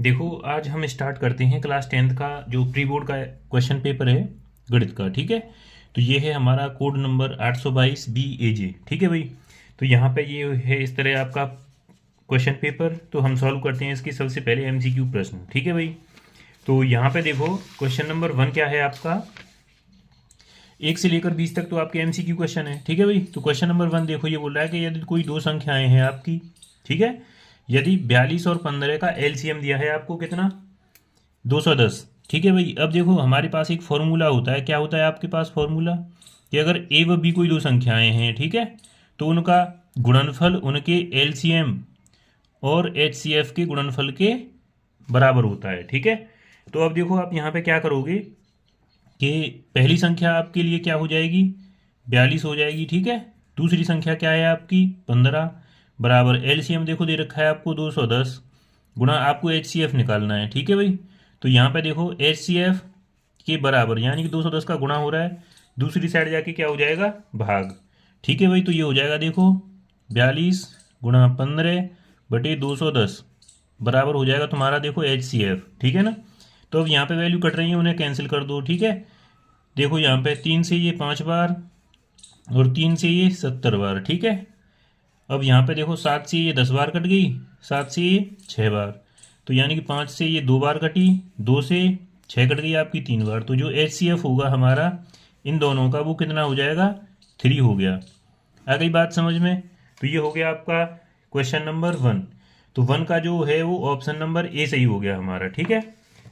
देखो आज हम स्टार्ट करते हैं क्लास 10th का जो प्री बोर्ड का क्वेश्चन पेपर है गणित का। ठीक है, तो ये है हमारा कोड नंबर 822 BAJ। ठीक है भाई, तो यहाँ पे ये है इस तरह आपका क्वेश्चन पेपर। तो हम सॉल्व करते हैं इसकी सबसे पहले MCQ प्रश्न। ठीक है भाई, तो यहाँ पे देखो क्वेश्चन नंबर 1 क्या है आपका, 1 से लेकर 20 तक तो आपके MCQ क्वेश्चन है। ठीक है भाई, तो क्वेश्चन नंबर 1 देखो ये बोल रहा है कि यदि कोई दो संख्याएं हैं आपकी, ठीक है, यदि 42 और 15 का LCM दिया है आपको कितना, 210। ठीक है भाई, अब देखो हमारे पास एक फॉर्मूला होता है। क्या होता है आपके पास फॉर्मूला, कि अगर ए व बी कोई दो संख्याएं हैं, ठीक है, तो उनका गुणनफल उनके LCM और HCF के गुणनफल के बराबर होता है। ठीक है, तो अब देखो आप यहाँ पे क्या करोगे कि पहली संख्या आपके लिए क्या हो जाएगी, 42 हो जाएगी। ठीक है, दूसरी संख्या क्या है आपकी, 15 बराबर LCM देखो दे रखा है आपको 210 गुणा आपको HCF निकालना है। ठीक है भाई, तो यहाँ पे देखो HCF के बराबर यानी कि 210 का गुणा हो रहा है, दूसरी साइड जाके क्या हो जाएगा, भाग। ठीक है भाई, तो ये हो जाएगा देखो 42 गुणा 15 बटे 210 बराबर हो जाएगा तुम्हारा देखो HCF। ठीक है ना, तो अब यहाँ पे वैल्यू कट रही है, उन्हें कैंसिल कर दो। ठीक है, देखो यहाँ पे 3 से ये 5 बार और 3 से ये 70 बार। ठीक है, अब यहाँ पे देखो 7 से ये 10 बार कट गई, 7 से ये 6 बार, तो यानी कि 5 से ये 2 बार कटी, 2 से 6 कट गई आपकी 3 बार। तो जो HCF होगा हमारा इन दोनों का वो कितना हो जाएगा, 3 हो गया। आ गई बात समझ में, तो ये हो गया आपका क्वेश्चन नंबर 1। तो 1 का जो है वो ऑप्शन नंबर ए सही हो गया हमारा। ठीक है,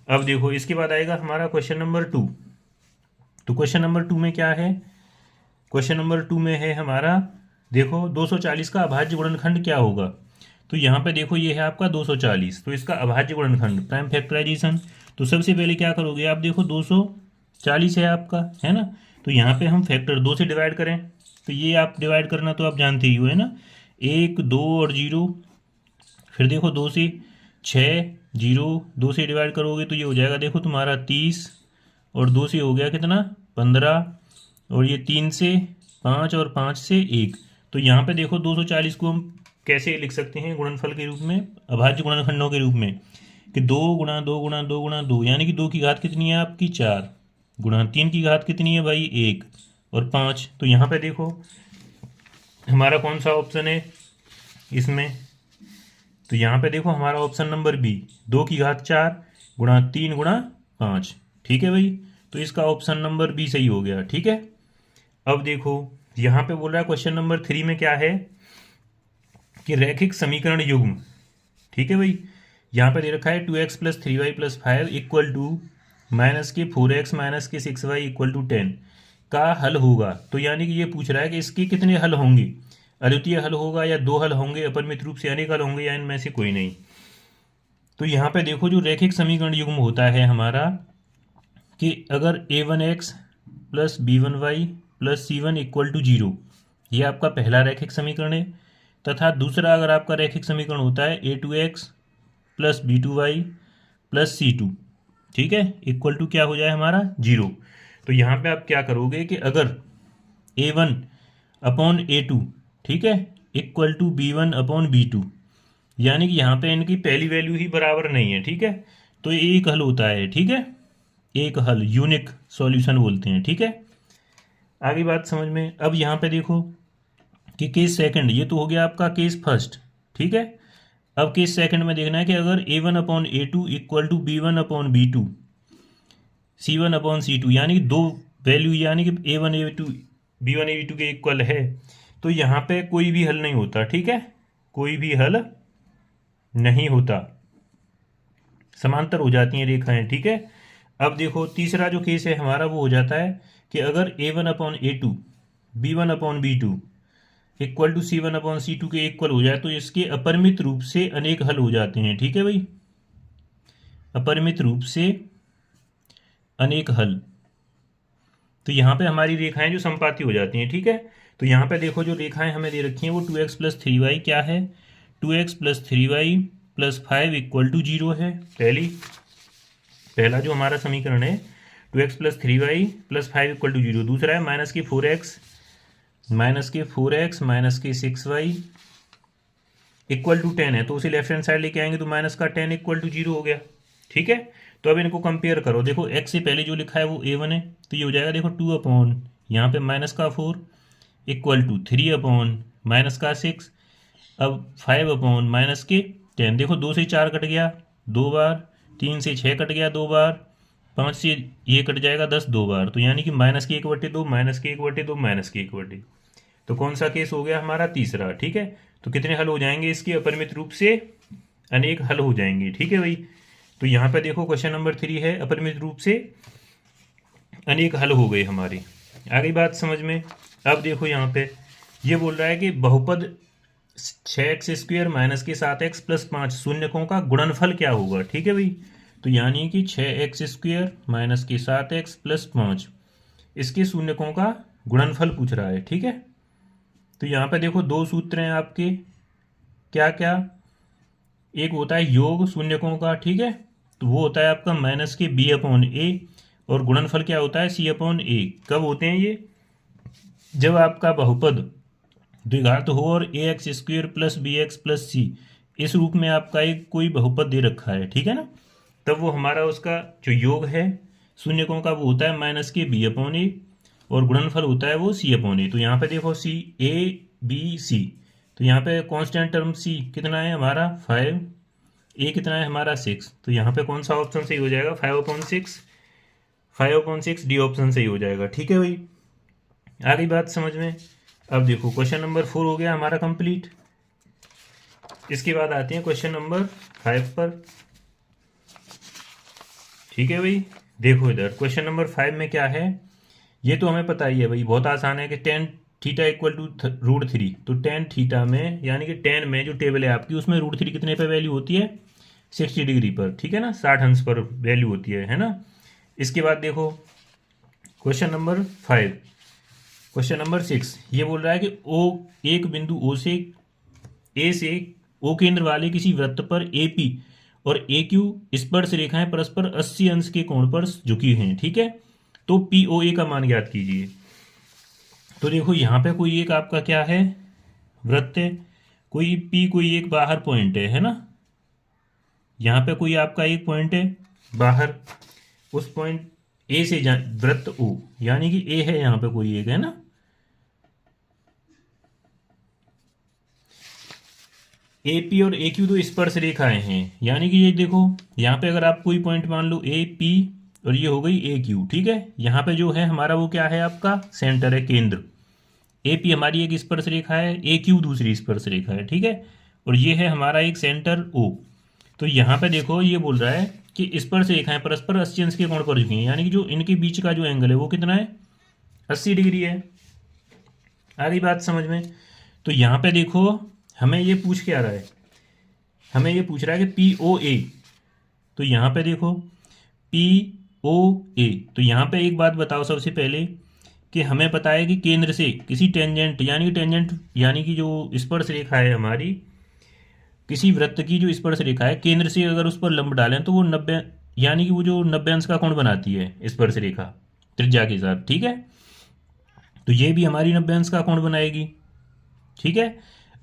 अब देखो इसके बाद आएगा हमारा क्वेश्चन नंबर 2। तो क्वेश्चन नंबर 2 में क्या है, क्वेश्चन नंबर 2 में है हमारा देखो 240 का अभाज्य गुणनखंड क्या होगा। तो यहाँ पे देखो ये है आपका 240, तो इसका अभाज्य गुणनखंड प्राइम फैक्टराइजेशन। तो सबसे पहले क्या करोगे आप, देखो 240 है आपका, है ना, तो यहाँ पे हम फैक्टर 2 से डिवाइड करें। तो ये आप डिवाइड करना तो आप जानते ही हो, है ना, 1 2 और 0। फिर देखो 2 से 6, 0 2 से डिवाइड करोगे तो ये हो जाएगा देखो तुम्हारा 30, और 2 से हो गया कितना 15, और ये 3 से 5 और 5 से 1। तो यहाँ पे देखो 240 को हम कैसे लिख सकते हैं गुणनफल के रूप में, अभाज्य गुणनखंडों के रूप में, कि 2 गुणा 2 गुणा 2 गुणा 2, यानी कि 2 की घात कितनी है आपकी 4, गुणा 3 की घात कितनी है भाई 1, और 5। तो यहाँ पे देखो हमारा कौन सा ऑप्शन है इसमें, तो यहाँ पे देखो हमारा ऑप्शन नंबर बी, 2 की घात 4 गुणा 3 गुणा 5। ठीक है भाई, तो इसका ऑप्शन नंबर बी सही हो गया। ठीक है, अब देखो यहाँ पे बोल रहा है क्वेश्चन नंबर 3 में क्या है, कि रैखिक समीकरण युग्म। ठीक है भाई, यहाँ पे दे रखा है 2x plus 3y plus 5 equal to minus के 4x माइनस के 6y इक्वल टू 10 का हल होगा। तो यानी कि ये पूछ रहा है कि इसके कितने हल होंगे, अद्वितीय हल होगा या 2 हल होंगे, अपरिमित रूप से अनेक हल होंगे, या इनमें से कोई नहीं। तो यहाँ पे देखो जो रैखिक समीकरण युग्म होता है हमारा, कि अगर a1x plus b1y plus c1 equal to 0, ये आपका पहला रैखिक समीकरण है। तथा दूसरा अगर आपका रैखिक समीकरण होता है a2x plus b2y plus c2, ठीक है, इक्वल टू क्या हो जाए हमारा 0। तो यहाँ पे आप क्या करोगे कि अगर a1 अपॉन a2, ठीक है, equal to b1 upon b2, यानी कि यहाँ पे इनकी पहली वैल्यू ही बराबर नहीं है, ठीक है, तो ये एक हल होता है। ठीक है, एक हल यूनिक सॉल्यूशन बोलते हैं। ठीक है, आगे बात समझ में। अब यहाँ पे देखो कि केस सेकंड, ये तो हो गया आपका केस फर्स्ट। ठीक है, अब केस सेकंड में देखना है कि अगर a1 upon a2 equal to b1 upon b2 c1 upon c2, यानी कि दो वैल्यू यानी कि a1 a2 b1 a2 के इक्वल है, तो यहाँ पे कोई भी हल नहीं होता। ठीक है, कोई भी हल नहीं होता, समांतर हो जाती हैं रेखाएं। ठीक है, अब देखो तीसरा जो केस है हमारा वो हो जाता है कि अगर a1 upon a2 b1 upon b2 equal to c1 upon c2 के इक्वल हो जाए, तो इसके अपरिमित रूप से अनेक हल हो जाते हैं। ठीक है भाई, अपरिमित रूप से अनेक हल, तो यहाँ पे हमारी रेखाएं जो संपाती हो जाती हैं। ठीक है, तो यहाँ पे देखो जो रेखाएं हमें दे रखी हैं वो 2x प्लस 3y क्या है, 2x plus 3y plus 5 equal to 0 है। पहला जो हमारा समीकरण है 2x plus 3y plus 5 equal to 0। दूसरा है माइनस के 4x माइनस के 6y इक्वल टू 10 है तो उसे लेफ्ट हैंड साइड लेके आएंगे तो माइनस का 10 इक्वल टू 0 हो गया। ठीक है, तो अब इनको कंपेयर करो। देखो x से पहले जो लिखा है वो a1 है, तो ये हो जाएगा देखो 2 अपॉन यहाँ पे माइनस का 4 इक्वल टू 3 अपॉन माइनस का 6, अब 5 अपॉन माइनस के 10। देखो 2 से 4 कट गया 2 बार, 3 से 6 कट गया 2 बार, 5 से ये कट जाएगा 10 2 बार, तो यानी कि माइनस के 1/2 माइनस के 1/2 माइनस के 1/2। तो कौन सा केस हो गया हमारा? तीसरा। ठीक है, तो कितने हल हो जाएंगे इसके? अपरिमित रूप से अनेक हल हो जाएंगे। ठीक है भाई, तो यहाँ पे देखो क्वेश्चन नंबर 3 है, अपरिमित रूप से अनेक हल हो गए हमारे। आ गई बात समझ में? अब देखो यहाँ पे ये बोल रहा है कि बहुपद 6x² माइनस के 7x प्लस 5 शून्यकों का गुणनफल क्या होगा। ठीक है भाई, तो यानी कि 6x² माइनस के 7x प्लस 5 इसके शून्यकों का गुणनफल पूछ रहा है। ठीक है, तो यहाँ पे देखो दो सूत्र हैं आपके, क्या क्या? एक होता है योग शून्यकों का, ठीक है, तो वो होता है आपका माइनस के b/a, और गुणनफल क्या होता है? c/a। कब होते हैं ये? जब आपका बहुपद द्विघात हो और ax² plus bx plus c इस रूप में आपका एक कोई बहुपद दे रखा है, ठीक है ना, तब वो हमारा उसका जो योग है शून्यकों का वो होता है माइनस के b/a, और गुणनफल होता है वो c/a। तो यहाँ पे देखो c, तो यहाँ पे कांस्टेंट टर्म c कितना है हमारा? 5, a कितना है हमारा? 6। तो यहाँ पे कौन सा ऑप्शन सही हो जाएगा? 5/6, 5/6 डी ऑप्शन सही हो जाएगा। ठीक है भाई, आ गई बात समझ में? अब देखो क्वेश्चन नंबर 4 हो गया हमारा कंप्लीट। इसके बाद आते हैं क्वेश्चन नंबर 5 पर। ठीक है भाई, देखो इधर क्वेश्चन नंबर 5 में क्या है, ये तो हमें पता ही है भाई, बहुत आसान है कि tan थीटा इक्वल टू √3। तो tan थीटा में यानी कि tan में जो टेबल है आपकी उसमें √3 कितने पे वैल्यू होती है? 60 डिग्री पर, ठीक है ना, 60 अंश पर वैल्यू होती है ना। इसके बाद देखो क्वेश्चन नंबर 5, क्वेश्चन नंबर 6 ये बोल रहा है कि एक बिंदु ए से ओ केंद्र वाले किसी वृत्त पर AP और AQ स्पर्श रेखाएं परस्पर 80 अंश के कोण पर झुकी हैं। ठीक है, तो POA का मान ज्ञात कीजिए। तो देखो यहाँ पे कोई एक आपका क्या है? वृत्त है, कोई P कोई एक बाहर पॉइंट है ना, यहाँ पे कोई आपका एक पॉइंट है बाहर, उस पॉइंट ए से वृत्त O यानी कि A है, यहाँ पे कोई एक है ना, AP और AQ तो स्पर्श रेखाएं हैं, यानी कि ये देखो यहाँ पे अगर आप कोई पॉइंट मान लो AP और ये हो गई AQ। ठीक है, यहाँ पे जो है हमारा वो क्या है? आपका सेंटर है, केंद्र। AP हमारी एक स्पर्श रेखा है, AQ दूसरी स्पर्श रेखा है, ठीक है, और ये है हमारा एक सेंटर O। तो यहाँ पे देखो ये बोल रहा है कि स्पर्श रेखाएं परस्पर 80 अंश के कोण पर झुकी हैं, यानी कि जो इनके बीच का जो एंगल है वो कितना है? 80 डिग्री है। आ गई बात समझ में? तो यहाँ पे देखो हमें ये पूछ क्या रहा है? हमें ये पूछ रहा है कि POA। तो यहाँ पे देखो POA, तो यहाँ पे एक बात बताओ सबसे पहले कि हमें पता है कि केंद्र से किसी टेंजेंट यानी कि जो स्पर्श रेखा है हमारी, किसी वृत्त की जो स्पर्श रेखा है केंद्र से अगर उस पर लंब डालें तो वो 90 यानी कि वो जो 90 अंश का कोण बनाती है स्पर्श रेखा त्रिज्या के साथ। ठीक है, तो ये भी हमारी 90 अंश का कोण बनाएगी। ठीक है,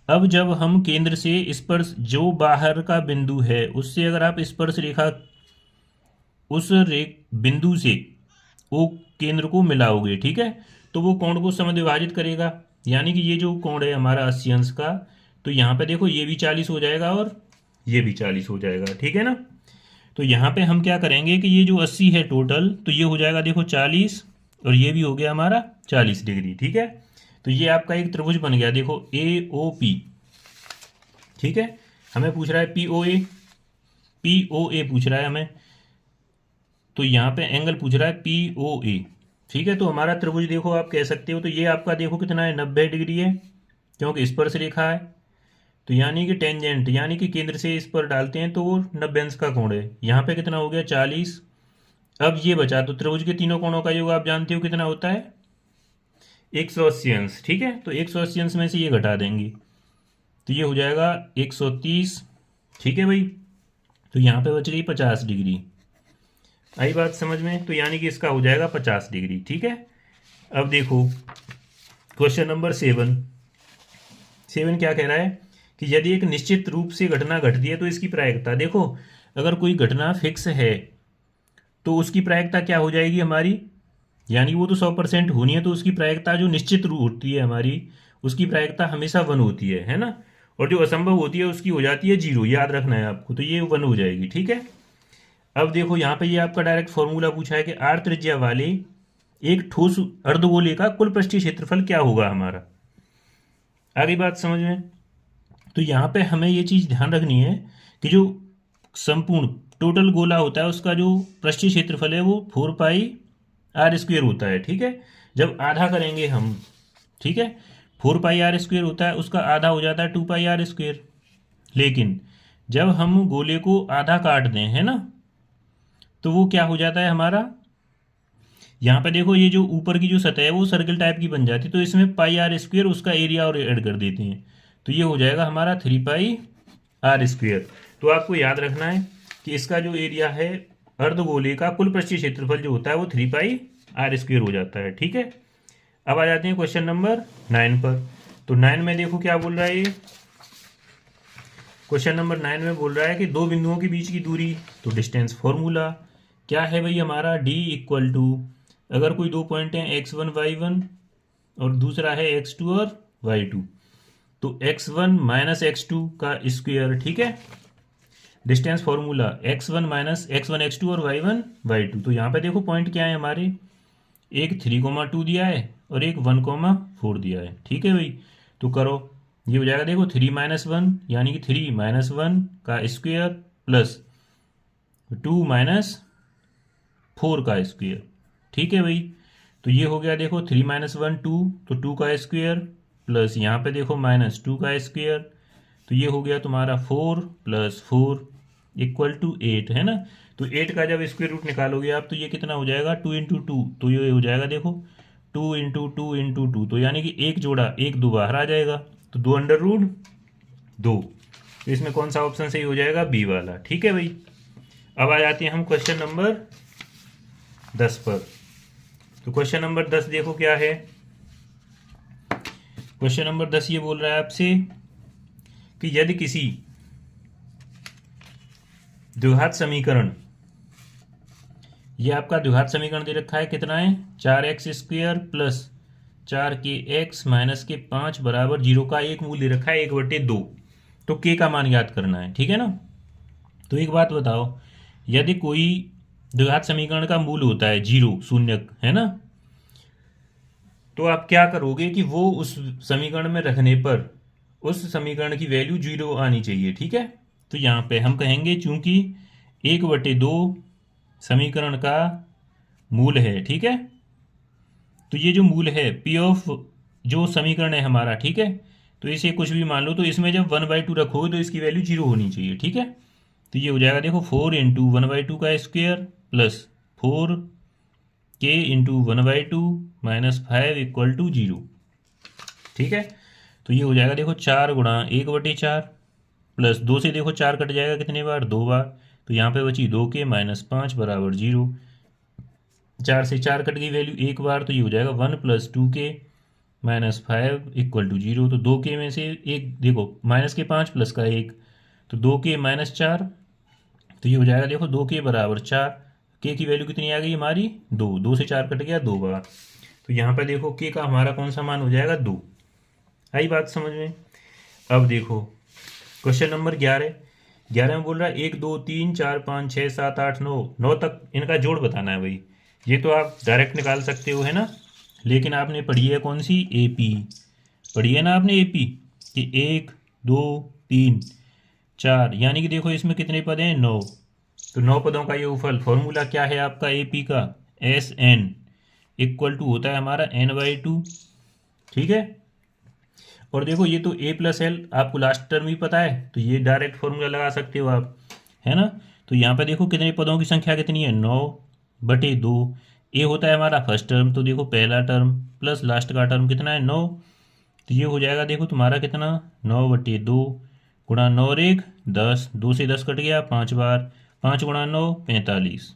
अब जब हम केंद्र से स्पर्श जो बाहर का बिंदु है उससे अगर आप स्पर्श रेखा उस बिंदु से ओ केंद्र को मिलाओगे, ठीक है, तो वो कोण को समद्विभाजित करेगा, यानी कि ये जो कोण है हमारा 80 अंश का, तो यहाँ पे देखो ये भी 40 हो जाएगा और ये भी 40 हो जाएगा। ठीक है ना, तो यहाँ पे हम क्या करेंगे कि ये जो 80 है टोटल, तो ये हो जाएगा देखो 40 और ये भी हो गया हमारा 40 डिग्री। ठीक है, तो ये आपका एक त्रिभुज बन गया देखो AOP। ठीक है, हमें पूछ रहा है POA पूछ रहा है हमें, तो यहाँ पे एंगल पूछ रहा है POA। ठीक है, तो हमारा त्रिभुज देखो आप कह सकते हो, तो ये आपका देखो कितना है? 90 डिग्री है, क्योंकि स्पर्श रेखा है, तो यानी कि टेंजेंट यानी कि केंद्र से इस पर डालते हैं तो वो 90 अंश का कोण है। यहाँ पे कितना हो गया? 40। अब ये बचा, तो त्रिभुज के तीनों कोणों का योग आप जानते हो कितना होता है? 180 अंश। ठीक है, तो 180 अंश में से ये घटा देंगे तो ये हो जाएगा 130। ठीक है भाई, तो यहाँ पे बच गई 50 डिग्री। आई बात समझ में? तो यानी कि इसका हो जाएगा 50 डिग्री। ठीक है, अब देखो क्वेश्चन नंबर 7 क्या कह रहा है कि यदि एक निश्चित रूप से घटना घटती है तो इसकी प्रायिकता, देखो अगर कोई घटना फिक्स है तो उसकी प्रायिकता क्या हो जाएगी हमारी, यानी वो तो 100% होनी है, तो उसकी प्रायिकता जो निश्चित रूप होती है हमारी, उसकी प्रायिकता हमेशा 1 होती है ना। और जो असंभव होती है उसकी हो जाती है 0, याद रखना है आपको, तो ये 1 हो जाएगी, ठीक है। अब देखो यहाँ पे ये आपका डायरेक्ट फॉर्मूला पूछा है कि r त्रिज्या वाले एक ठोस अर्धगोले का कुल पृष्ठीय क्षेत्रफल क्या होगा हमारा। आगे बात समझ में। तो यहाँ पे हमें ये चीज़ ध्यान रखनी है कि जो संपूर्ण टोटल गोला होता है उसका जो पृष्ठीय क्षेत्रफल है वो 4πr² होता है, ठीक है। जब आधा करेंगे हम, ठीक है, 4πr² होता है, उसका आधा हो जाता है 2πr²। लेकिन जब हम गोले को आधा काट दें, है ना, तो वो क्या हो जाता है हमारा, यहाँ पे देखो ये जो ऊपर की जो सतह है वो सर्कल टाइप की बन जाती है, तो इसमें πr² उसका एरिया और ऐड कर देते हैं, तो ये हो जाएगा हमारा 3πr²। तो आपको याद रखना है कि इसका जो एरिया है अर्धगोले का कुल पृष्ठीय क्षेत्रफल जो होता है वो 3πr² हो जाता है, ठीक है। अब आ जाते हैं क्वेश्चन नंबर 9 पर। तो 9 में देखो क्या बोल रहा है ये, क्वेश्चन नंबर 9 में बोल रहा है कि दो बिंदुओं के बीच की दूरी, तो डिस्टेंस फॉर्मूला क्या है भाई हमारा, d = अगर कोई दो पॉइंट हैं x1 y1 और दूसरा है x2 और y2, तो x1 माइनस x2 का स्क्वायर, ठीक है। Distance formula x1 minus x1 x2 और y1 y2। तो यहाँ पे देखो पॉइंट क्या है हमारे, एक 3,2 दिया है और एक 1,4 दिया है, ठीक है भाई। तो करो, ये हो जाएगा देखो 3 - 1 यानी कि 3 - 1 का स्क्वायर प्लस 2 - 4 का स्क्वायर, ठीक है भाई। तो ये हो गया देखो 3 - 1 2, तो 2 का स्क्वायर प्लस यहाँ पे देखो -2 का स्क्वायर, तो ये हो गया तुम्हारा 4 + 4 = 8, है ना। तो 8 का जब स्क्वायर रूट निकालोगे आप तो ये कितना हो जाएगा 2 × 2, तो ये हो जाएगा देखो 2 × 2 × 2, तो यानी कि एक जोड़ा एक दो बाहर आ जाएगा, तो 2√2। तो इसमें कौन सा ऑप्शन सही हो जाएगा, बी वाला, ठीक है भाई। अब आ जाते हैं हम क्वेश्चन नंबर 10 पर। तो क्वेश्चन नंबर 10 देखो क्या है, क्वेश्चन नंबर 10 ये बोल रहा है आपसे कि यदि किसी द्विघात समीकरण, ये आपका द्विघात समीकरण दे रखा है, कितना है 4x² प्लस 4kx माइनस के 5 बराबर 0 का एक मूल दे रखा है 1/2, तो k का मान ज्ञात करना है, ठीक है ना। तो एक बात बताओ, यदि कोई द्विघात समीकरण का मूल होता है 0 शून्य, है ना, तो आप क्या करोगे कि वो उस समीकरण में रखने पर उस समीकरण की वैल्यू 0 आनी चाहिए, ठीक है। तो यहाँ पे हम कहेंगे चूंकि 1/2 समीकरण का मूल है, ठीक है, तो ये जो मूल है P ऑफ जो समीकरण है हमारा, ठीक है, तो इसे कुछ भी मान लो, तो इसमें जब 1/2 रखोगे तो इसकी वैल्यू 0 होनी चाहिए, ठीक है। तो ये हो जाएगा देखो 4 × 1/2 का स्क्वायर प्लस 4k × 1/2 माइनस 5 = 0, ठीक है। तो ये हो जाएगा देखो 4 × 1/4 प्लस 2 से देखो 4 कट जाएगा कितने बार, 2 बार, तो यहाँ पे बची 2k - 5 बराबर 0। 4 से 4 कट गई वैल्यू एक बार, तो ये हो जाएगा 1 + 2k - 5 = 0। तो 2k में से एक देखो माइनस के 5 प्लस का 1, तो 2k - 4, तो ये हो जाएगा देखो 2k बराबर 4, k की वैल्यू कितनी आ गई हमारी 2, 2 से 4 कट गया 2 बार, तो यहाँ पे देखो k का हमारा कौन सा मान हो जाएगा 2। आई बात समझ में। अब देखो क्वेश्चन नंबर 11 में बोल रहा है 1 2 3 4 5 6 7 8 9 तक इनका जोड़ बताना है भाई। ये तो आप डायरेक्ट निकाल सकते हो, है ना, लेकिन आपने पढ़ी है कौन सी, AP पढ़ी है ना आपने, AP कि 1 2 3 4, यानी कि देखो इसमें कितने पद हैं 9, तो 9 पदों का योगफल, फॉर्मूला क्या है आपका AP का, SN = होता है हमारा n/2, ठीक है। और देखो ये तो A+L आपको लास्ट टर्म ही पता है, तो ये डायरेक्ट फॉर्मूला लगा सकते हो आप, है ना। तो यहाँ पे देखो कितने पदों की संख्या कितनी है 9/2, ए होता है हमारा फर्स्ट टर्म, तो देखो पहला टर्म प्लस लास्ट का टर्म कितना है 9, तो ये हो जाएगा देखो तुम्हारा कितना 9/2 गुणा 9 और 1 10, 2 से 10 कट गया 5 बार, 5 × 9 45।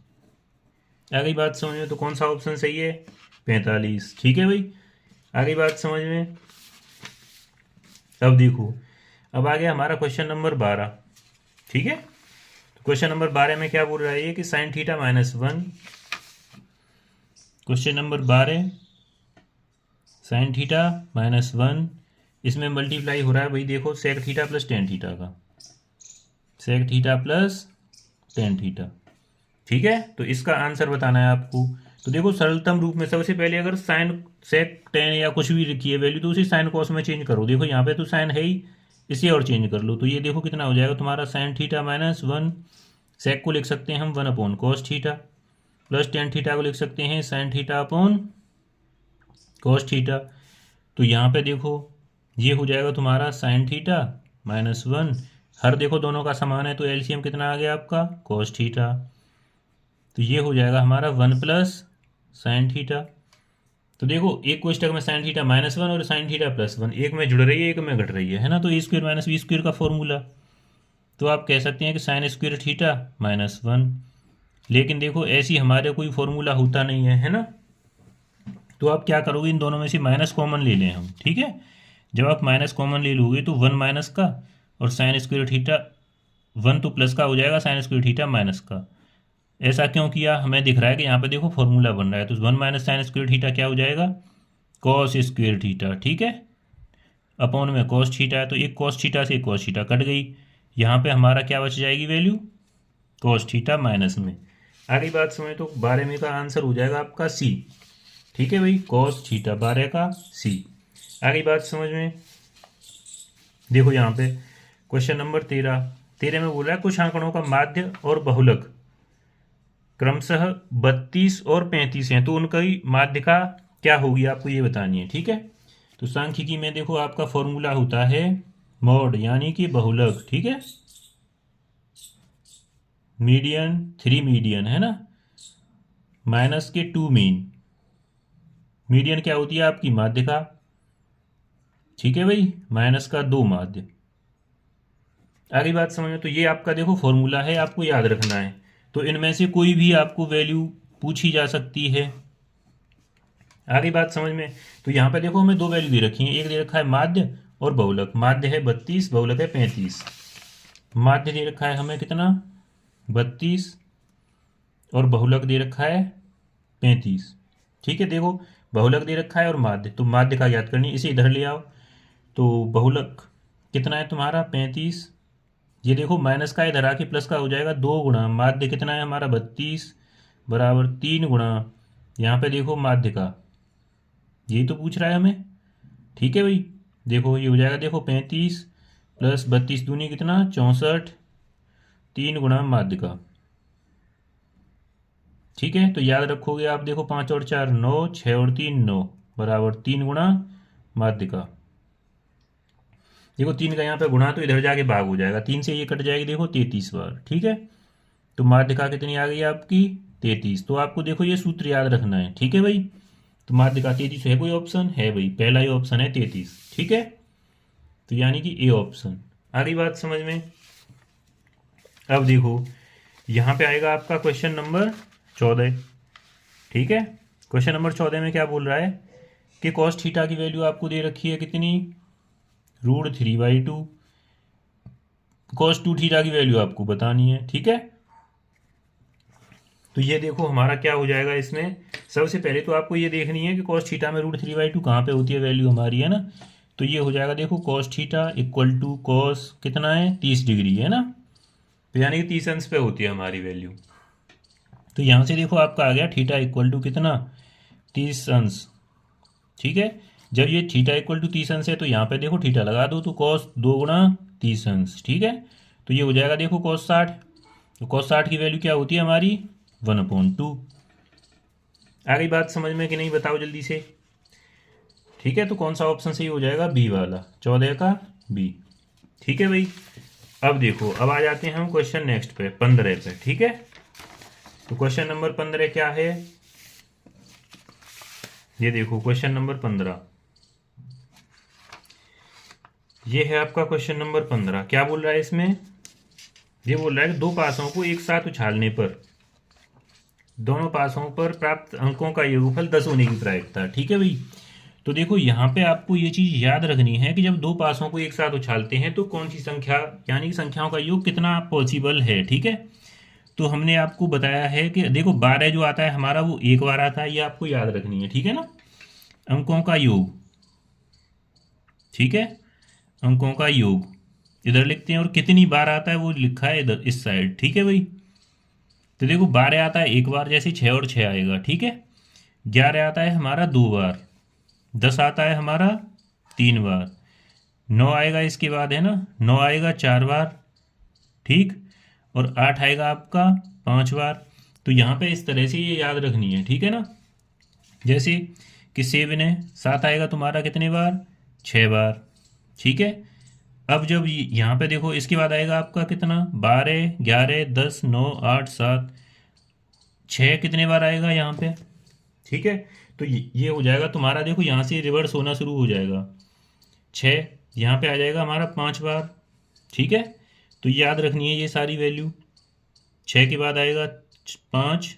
आ गई बात समझ में, तो कौन सा ऑप्शन सही है 45, ठीक है भाई। आ गई बात समझ में। अब देखो अब आ गया हमारा क्वेश्चन नंबर 12। ठीक है, तो क्वेश्चन नंबर 12 में क्या बोल रहा है कि sine theta -1। Question number 12 sine theta -1, इसमें मल्टीप्लाई हो रहा है भाई, देखो sec theta plus tan theta का, sec theta plus tan theta. ठीक है, तो इसका आंसर बताना है आपको। तो देखो सरलतम रूप में सबसे पहले अगर साइन सेक टेन या कुछ भी लिखी है वैल्यू तो उसी साइन कॉस में चेंज करो। देखो यहाँ पे तो साइन है ही, इसे और चेंज कर लो। तो ये देखो कितना हो जाएगा तुम्हारा साइन थीटा -1, सेक को लिख सकते हैं हम 1/cos theta, plus tan theta को लिख सकते हैं sine theta upon cos theta. तो यहाँ पे देखो ये हो जाएगा तुम्हारा साइन थीटा -1, हर देखो दोनों का समान है तो एलसीएम कितना आ गया आपका cos थीटा। तो ये हो जाएगा हमारा 1 प्लस साइन थीटा। तो देखो एक कोष्टक में साइन थीटा -1 और साइन थीटा +1, एक में जुड़ रही है एक में घट रही है ना, तो ए स्क्वायर माइनस बी स्क्वायर का फॉर्मूला। तो आप कह सकते हैं कि साइन स्क्वायर थीटा -1। लेकिन देखो ऐसी हमारे कोई फॉर्मूला होता नहीं है ना, तो आप क्या करोगे, इन दोनों में से माइनस कॉमन ले लें हम। ठीक है, जब आप माइनस कॉमन ले लोगे तो 1 माइनस का और साइन स्क्वायर थीटा 1 तो प्लस का हो जाएगा, साइन स्क्वायर थीटा माइनस का। ऐसा क्यों किया, हमें दिख रहा है कि यहाँ पे देखो फॉर्मूला बन रहा है, तो 1 माइनस साइन स्क्वायर थीटा क्या हो जाएगा कॉस स्क्वायर थीटा। ठीक है, अपॉन में कॉस थीटा है, तो एक कॉस थीटा से एक कॉस थीटा कट गई, यहाँ पे हमारा क्या बच जाएगी वैल्यू कॉस थीटा माइनस में। आगे बात समझ, तो 12 में का आंसर हो जाएगा आपका सी। ठीक है भाई, कॉस थीटा 12 का सी। आगे बात समझ में, देखो यहाँ पे क्वेश्चन नंबर 13 में बोल रहा है कुछ आंकड़ों का माध्य और बहुलक क्रमशः 32 और 35 हैं, तो उनका ही माध्यिका क्या होगी आपको ये बतानी है। ठीक है, तो सांख्यिकी में देखो आपका फॉर्मूला होता है मॉड यानी कि बहुलक। ठीक है, मीडियन 3 मीडियन है ना, माइनस के 2 मीन, मीडियन क्या होती है आपकी माध्यिका। ठीक है भाई, माइनस का 2 माध्य। आगे बात समझ में, तो ये आपका देखो फॉर्मूला है, आपको याद रखना है। तो इनमें से कोई भी आपको वैल्यू पूछी जा सकती है। आगे बात समझ में, तो यहाँ पे देखो हमें 2 वैल्यू दे रखी है, एक दे रखा है माध्य और बहुलक। माध्य है 32, बहुलक है 35। माध्य दे रखा है हमें कितना 32 और बहुलक दे रखा है 35। ठीक है, देखो बहुलक दे रखा है और माध्य, तो माध्य का याद करनी, इसे इधर ले आओ। तो बहुलक कितना है तुम्हारा 35, ये देखो माइनस का इधर आके प्लस का हो जाएगा 2 गुणा माध्य कितना है हमारा 32 बराबर 3 गुणा, यहाँ पे देखो माध्य का, यही तो पूछ रहा है हमें। ठीक है भाई, देखो ये हो जाएगा, देखो 35 प्लस 32 दूनी कितना 64, 3 गुणा माध्य का। ठीक है, तो याद रखोगे आप, देखो 5 और 4 9, 6 और 3 9 बराबर 3 गुणा माध्य का। देखो 3 का यहाँ पे गुणा तो इधर जाके भाग हो जाएगा, 3 से ये कट जाएगी देखो 33 बार। ठीक है, तो माध्यिका कितनी आ गई आपकी 33। तो आपको देखो ये सूत्र याद रखना है। ठीक है भाई, तो माध्यिका 33 है, कोई ऑप्शन है भाई, पहला ही ऑप्शन है 33। ठीक है, तो यानी कि ए ऑप्शन। आगे बात समझ में, अब देखो यहाँ पे आएगा आपका क्वेश्चन नंबर 14। ठीक है, क्वेश्चन नंबर 14 में क्या बोल रहा है कि कॉस थीटा की वैल्यू आपको दे रखी है कितनी √3/2, cos 2 थीटा की वैल्यू आपको बतानी है। ठीक है, तो ये देखो हमारा क्या हो जाएगा इसमें, सबसे पहले तो आपको ये देखनी है कि cos थीटा में √3/2 कहाँ पे होती है वैल्यू हमारी, है ना। तो ये हो जाएगा देखो cos theta equal to cos कितना है 30 डिग्री, है ना, तो यानी कि 30 अंश पे होती है हमारी वैल्यू। तो यहाँ से देखो आपका आ गया थीटा इक्वल टू कितना 30 अंश। ठीक है, जब ये थीटा इक्वल टू 30 अंश है तो यहाँ पे देखो थीटा लगा दो, तो cos 2 गुणा 30 अंश। ठीक है, तो ये हो जाएगा देखो cos 60, तो cos 60 की वैल्यू क्या होती है हमारी 1/2। आगे बात समझ में कि नहीं बताओ जल्दी से। ठीक है, तो कौन सा ऑप्शन सही हो जाएगा बी वाला, 14 का बी। ठीक है भाई, अब देखो अब आ जाते हैं हम क्वेश्चन नेक्स्ट पे 15 पे। ठीक है, तो क्वेश्चन नंबर 15 क्या है, ये देखो क्वेश्चन नंबर 15, ये है आपका क्वेश्चन नंबर 15। क्या बोल रहा है इसमें, ये बोल रहा है कि 2 पासों को एक साथ उछालने पर दोनों पासों पर प्राप्त अंकों का योगफल 10 होने की प्रायिकता। ठीक है भाई, तो देखो यहाँ पे आपको ये चीज़ याद रखनी है कि जब दो पासों को एक साथ उछालते हैं तो कौन सी संख्या यानी कि संख्याओं का योग कितना पॉसिबल है, ठीक है। तो हमने आपको बताया है कि देखो 12 जो आता है हमारा वो एक बार आता है, ये आपको याद रखनी है, ठीक है ना। अंकों का योग, ठीक है, अंकों का योग इधर लिखते हैं और कितनी बार आता है वो लिखा है इधर इस साइड, ठीक है भाई। तो देखो 12 आता है एक बार, जैसे 6 और 6 आएगा, ठीक है। 11 आता है हमारा 2 बार, 10 आता है हमारा 3 बार, 9 आएगा इसके बाद, है ना, 9 आएगा 4 बार, ठीक, और 8 आएगा आपका 5 बार। तो यहाँ पे इस तरह से ये याद रखनी है, ठीक है ना। जैसे कि 7 है, 7 आएगा तुम्हारा कितने बार, 6 बार, ठीक है। अब जब यहाँ पे देखो इसके बाद आएगा आपका कितना, 12, 11, 10, 9, 8, 7, 6 कितने बार आएगा यहाँ पे, ठीक है। तो ये हो जाएगा तुम्हारा, देखो यहाँ से रिवर्स होना शुरू हो जाएगा, 6 यहाँ पे आ जाएगा हमारा 5 बार, ठीक है। तो याद रखनी है ये सारी वैल्यू। 6 के बाद आएगा 5,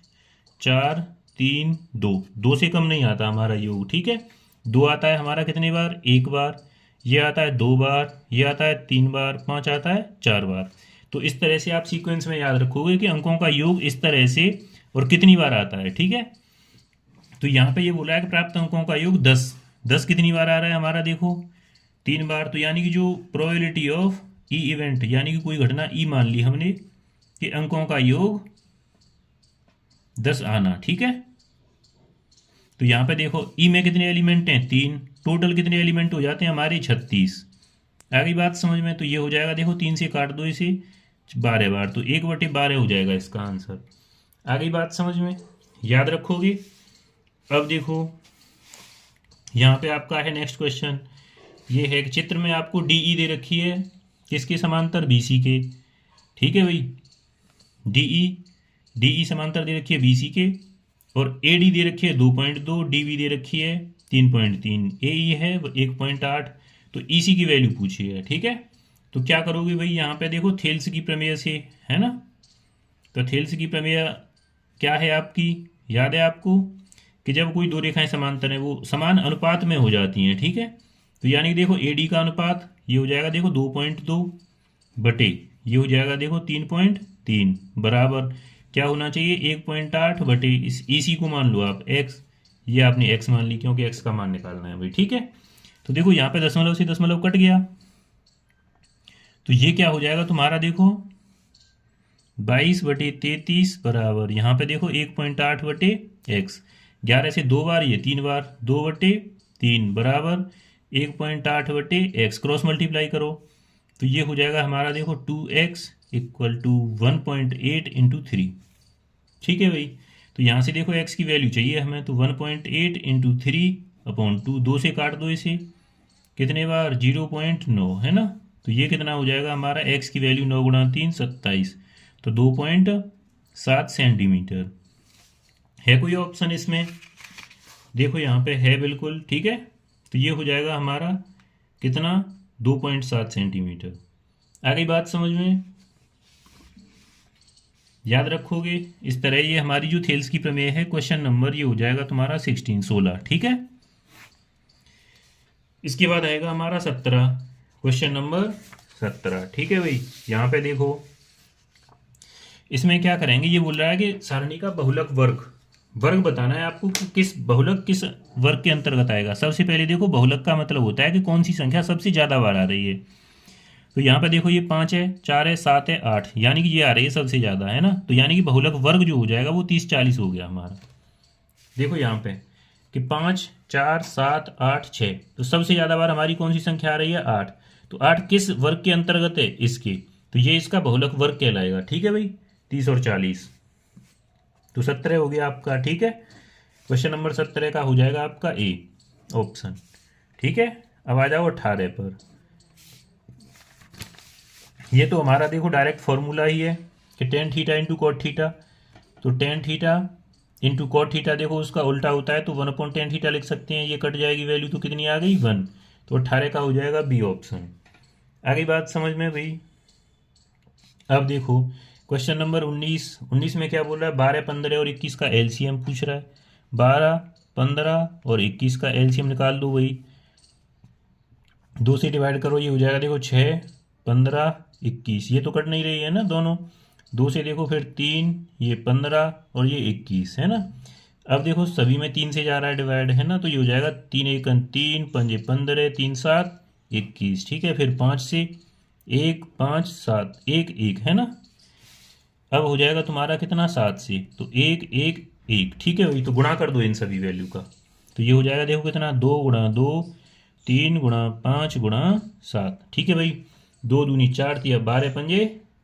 4, 3, 2, 2 से कम नहीं आता हमारा योग, ठीक है। 2 आता है हमारा कितने बार, एक बार, ये आता है 2 बार, ये आता है 3 बार, 5 आता है 4 बार। तो इस तरह से आप सीक्वेंस में याद रखोगे कि अंकों का योग इस तरह से और कितनी बार आता है, ठीक है। तो यहाँ पे ये बोला है कि प्राप्त अंकों का योग 10, 10 कितनी बार आ रहा है हमारा, देखो 3 बार। तो यानी कि जो प्रोबेबिलिटी ऑफ ई इवेंट, यानी कि कोई घटना ई मान ली हमने कि अंकों का योग 10 आना, ठीक है। तो यहाँ पे देखो ई में कितने एलिमेंट हैं, 3, टोटल कितने एलिमेंट हो जाते हैं हमारे 36। आगे बात समझ में, तो ये हो जाएगा, देखो 3 से काट दो इसे, 12 बार, तो 1/12 हो जाएगा इसका आंसर। आगे बात समझ में, याद रखोगे। अब देखो यहाँ पे आपका है नेक्स्ट क्वेश्चन, ये है कि चित्र में आपको डीई दे रखी है, किसके समांतर, बीसी के, ठीक है भाई। डीई समांतर दे रखी है बीसी के, और एडी दे रखी है 2.2, डीबी दे रखी है 3.3, एई है 1.8। तो ईसी की वैल्यू पूछी है, ठीक है। तो क्या करोगे भाई, यहाँ पे देखो थेल्स की प्रमेय से, है ना। तो थेल्स की प्रमेय क्या है आपकी, याद है आपको कि जब कोई दो रेखाएं समांतर हैं वो समान अनुपात में हो जाती हैं, ठीक है। तो यानी कि देखो एडी का अनुपात ये हो जाएगा देखो 2.2 बटे ये हो जाएगा देखो 3.3 बराबर क्या होना चाहिए, 1.8 बटे इस ईसी को मान लो आप एक्स, ये आपने एक्स मान ली क्योंकि एक्स का मान निकालना है भाई, ठीक है। तो देखो यहाँ पे दशमलव से दशमलव कट गया, तो ये क्या हो जाएगा तुम्हारा, देखो 22/33 बराबर यहाँ पे देखो 1.8 बटे एक्स, 11 से 2 बार, ये 3 बार, 2/3 बराबर 1.8 बटे एक्स, क्रॉस मल्टीप्लाई करो तो ये हो जाएगा हमारा देखो 2x इक्वल टू 1.8 इंटू 3, ठीक है भाई। तो यहाँ से देखो x की वैल्यू चाहिए हमें, तो 1.8 इंटू 3/2, 2 से काट दो इसे, कितने बार, 0.9, है ना। तो ये कितना हो जाएगा हमारा, x की वैल्यू 9 गुणा 3 27, तो 2.7 सेंटीमीटर। है कोई ऑप्शन इसमें, देखो यहाँ पे है बिल्कुल, ठीक है। तो ये हो जाएगा हमारा कितना, 2.7 सेंटीमीटर। आगे बात समझ में, याद रखोगे इस तरह। ये हमारी जो थेल्स की प्रमेय है, क्वेश्चन नंबर ये हो जाएगा तुम्हारा 16, ठीक है। इसके बाद आएगा हमारा 17, क्वेश्चन नंबर 17, ठीक है भाई। यहाँ पे देखो इसमें क्या करेंगे, ये बोल रहा है कि सारणी का बहुलक वर्ग बताना है आपको कि किस बहुलक किस वर्ग के अंतर्गत आएगा। सबसे पहले देखो बहुलक का मतलब होता है कि कौन सी संख्या सबसे ज़्यादा बार आ रही है। तो यहाँ पे देखो ये 5 है, 4 है, 7 है, 8, यानी कि ये आ रही है सबसे ज़्यादा, है ना। तो यानी कि बहुलक वर्ग जो हो जाएगा वो 30-40 हो गया हमारा। देखो यहाँ पे कि 5, 4, 7, 8, 6, तो सबसे ज़्यादा बार हमारी कौन सी संख्या आ रही है, 8। तो 8 किस वर्ग के अंतर्गत है, इसके, तो ये इसका बहुलक वर्ग कहलाएगा, ठीक है भाई। 30 और 40, तो 17 हो गया आपका, ठीक है। क्वेश्चन नंबर 17 का हो जाएगा आपका ए ऑप्शन, ठीक है। अब आ जाओ 18 पर। ये तो हमारा देखो डायरेक्ट फॉर्मूला ही है कि tan theta into cot theta. तो tan theta into cot theta देखो उसका उल्टा होता है, तो 1/tan थीटा लिख सकते हैं, ये कट जाएगी वैल्यू, तो कितनी आ गई, 1। तो 18 का हो जाएगा बी ऑप्शन। आगे बात समझ में भाई। अब देखो क्वेश्चन नंबर 19 में क्या बोल रहा है, 12, 15 और 21 का एलसीएम पूछ रहा है। 12, 15 और 21 का एलसीएम निकाल दो भाई, 2 से डिवाइड करो, ये हो जाएगा देखो 6, 15, 21, ये तो कट नहीं रही है ना दोनों, 2 से देखो फिर 3, ये 15 और ये 21 है ना। अब देखो सभी में 3 से जा रहा है डिवाइड है ना, तो ये हो जाएगा 3 1 3, 5 15, 3 7 21, ठीक है। फिर 5 से 1 5 7 1 1 है ना। अब हो जाएगा तुम्हारा कितना 7 से, तो 1 1 1, ठीक है भाई। तो गुणा कर दो इन सभी वैल्यू का, तो ये हो जाएगा देखो कितना 2 गुणा 2, 3 गुणा 5 गुणा 7, ठीक है भाई। 2 दूनी 4 तिया 12 पंजे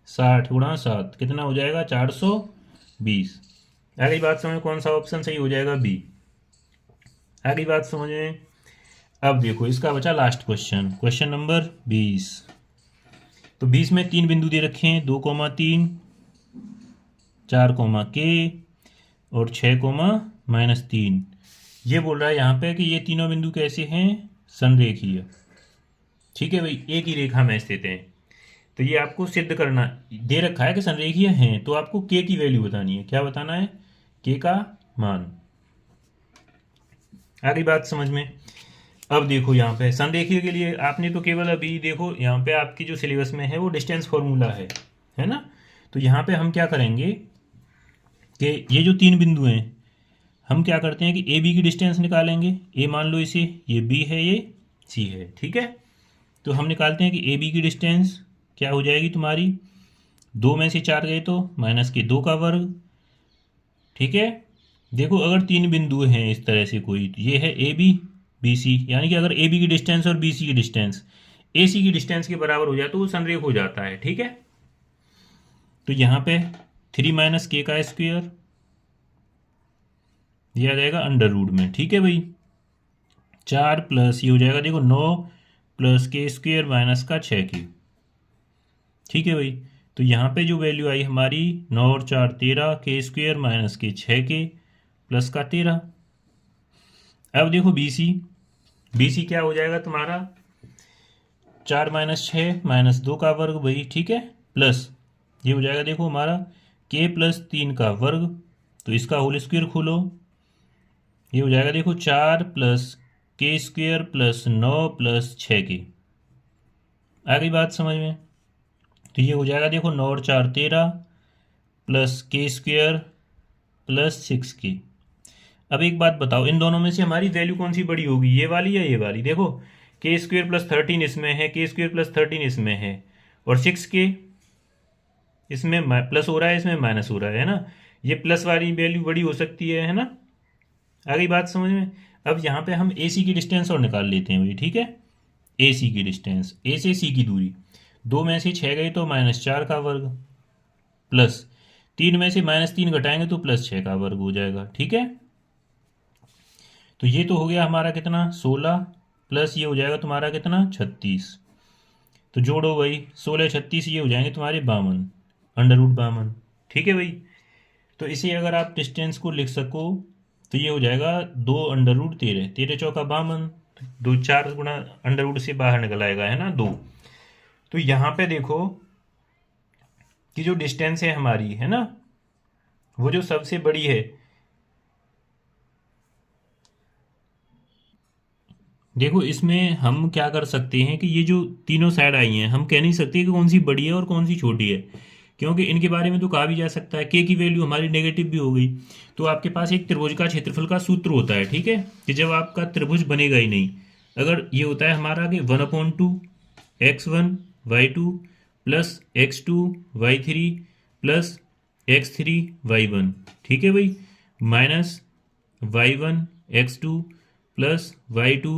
60 गुणा 7 कितना हो जाएगा 420। आगे बात समझ, कौन सा ऑप्शन सही हो जाएगा, बी। आगे बात समझें। अब देखो इसका बचा लास्ट क्वेश्चन, क्वेश्चन नंबर 20। तो 20 में 3 बिंदु दे रखे हैं, 2,3, 4, के और 6, -3। ये बोल रहा है यहाँ पे कि ये तीनों बिंदु कैसे हैं, संरेखीय, ठीक है भाई, एक ही रेखा में स्थित हैं। तो ये आपको सिद्ध करना दे रखा है कि संरेखीय हैं, तो आपको के की वैल्यू बतानी है। क्या बताना है, के का मान। आगे बात समझ में। अब देखो यहाँ पे संरेखीय के लिए आपने तो केवल अभी देखो यहाँ पे आपकी जो सिलेबस में है वो डिस्टेंस फॉर्मूला है ना। तो यहाँ पे हम क्या करेंगे कि ये जो 3 बिंदु हैं, हम क्या करते हैं कि ए बी की डिस्टेंस निकालेंगे। ए मान लो इसे, ये बी है, ये सी है, ठीक है। तो हम निकालते हैं कि ए बी की डिस्टेंस क्या हो जाएगी तुम्हारी, 2 में से 4 गए तो -2 का वर्ग, ठीक है। देखो अगर 3 बिंदु हैं इस तरह से कोई, तो ये है ए बी बी सी, यानी कि अगर ए बी की डिस्टेंस और बी सी की डिस्टेंस ए सी की डिस्टेंस के बराबर हो जाए तो वो संरेख हो जाता है, ठीक है। तो यहाँ पे 3 - के का स्क्वायर दिया जाएगा अंडर रूट में, ठीक है भाई। 4 प्लस ये हो जाएगा देखो 9 प्लस के स्क्वायर माइनस का 6 की, ठीक है भाई। तो यहाँ पे जो वैल्यू आई हमारी 9 और 4 13, के स्क्वायर माइनस के 6 के प्लस का 13। अब देखो बी सी क्या हो जाएगा तुम्हारा, 4 - 6 -2 का वर्ग भाई, ठीक है, प्लस ये हो जाएगा देखो हमारा के प्लस 3 का वर्ग, तो इसका होल स्क्वायर खोलो, ये हो जाएगा देखो 4 प्लस के स्क्वायर प्लस 9 प्लस 6 के। आ गई बात समझ में। तो ये हो जाएगा देखो 9 और 4 13 प्लस के स्क्वायर प्लस 6 के। अब एक बात बताओ, इन दोनों में से हमारी वैल्यू कौन सी बड़ी होगी, ये वाली या ये वाली। देखो के स्क्वायर प्लस 13 इसमें है, के स्क्वायर प्लस 13 इसमें है, और 6 के इसमें प्लस हो रहा है, इसमें माइनस हो रहा है ना। ये प्लस वाली वैल्यू बड़ी हो सकती है ना। आ गई बात समझ में। अब यहाँ पे हम ए सी की डिस्टेंस और निकाल लेते हैं भाई, ठीक है। ए सी की डिस्टेंस, ए से सी की दूरी, 2 में से 6 गई तो -4 का वर्ग, प्लस 3 में से -3 घटाएंगे तो +6 का वर्ग हो जाएगा, ठीक है। तो ये तो हो गया हमारा कितना 16, प्लस ये हो जाएगा तुम्हारा कितना 36। तो जोड़ो भाई 16 36, ये हो जाएंगे तुम्हारे 52, अंडर रूट 52, ठीक है भाई। तो इसे अगर आप डिस्टेंस को लिख सको तो ये हो जाएगा 2 अंडर रूट 13, 13 चौका 52, 2 4 गुना अंडर रूट से बाहर निकल आएगा है ना 2। तो यहाँ पे देखो कि जो डिस्टेंस है हमारी है ना, वो जो सबसे बड़ी है, देखो इसमें हम क्या कर सकते हैं कि ये जो तीनों साइड आई हैं, हम कह नहीं सकते कि कौन सी बड़ी है और कौन सी छोटी है, क्योंकि इनके बारे में तो कहा भी जा सकता है। के की वैल्यू हमारी नेगेटिव भी हो गई। तो आपके पास एक त्रिभुज का क्षेत्रफल का सूत्र होता है, ठीक है, कि जब आपका त्रिभुज बनेगा ही नहीं, अगर ये होता है हमारा कि 1/2 x1 y2 plus x2 y3 plus x3 y1, ठीक है भाई, minus y1 x2 plus y2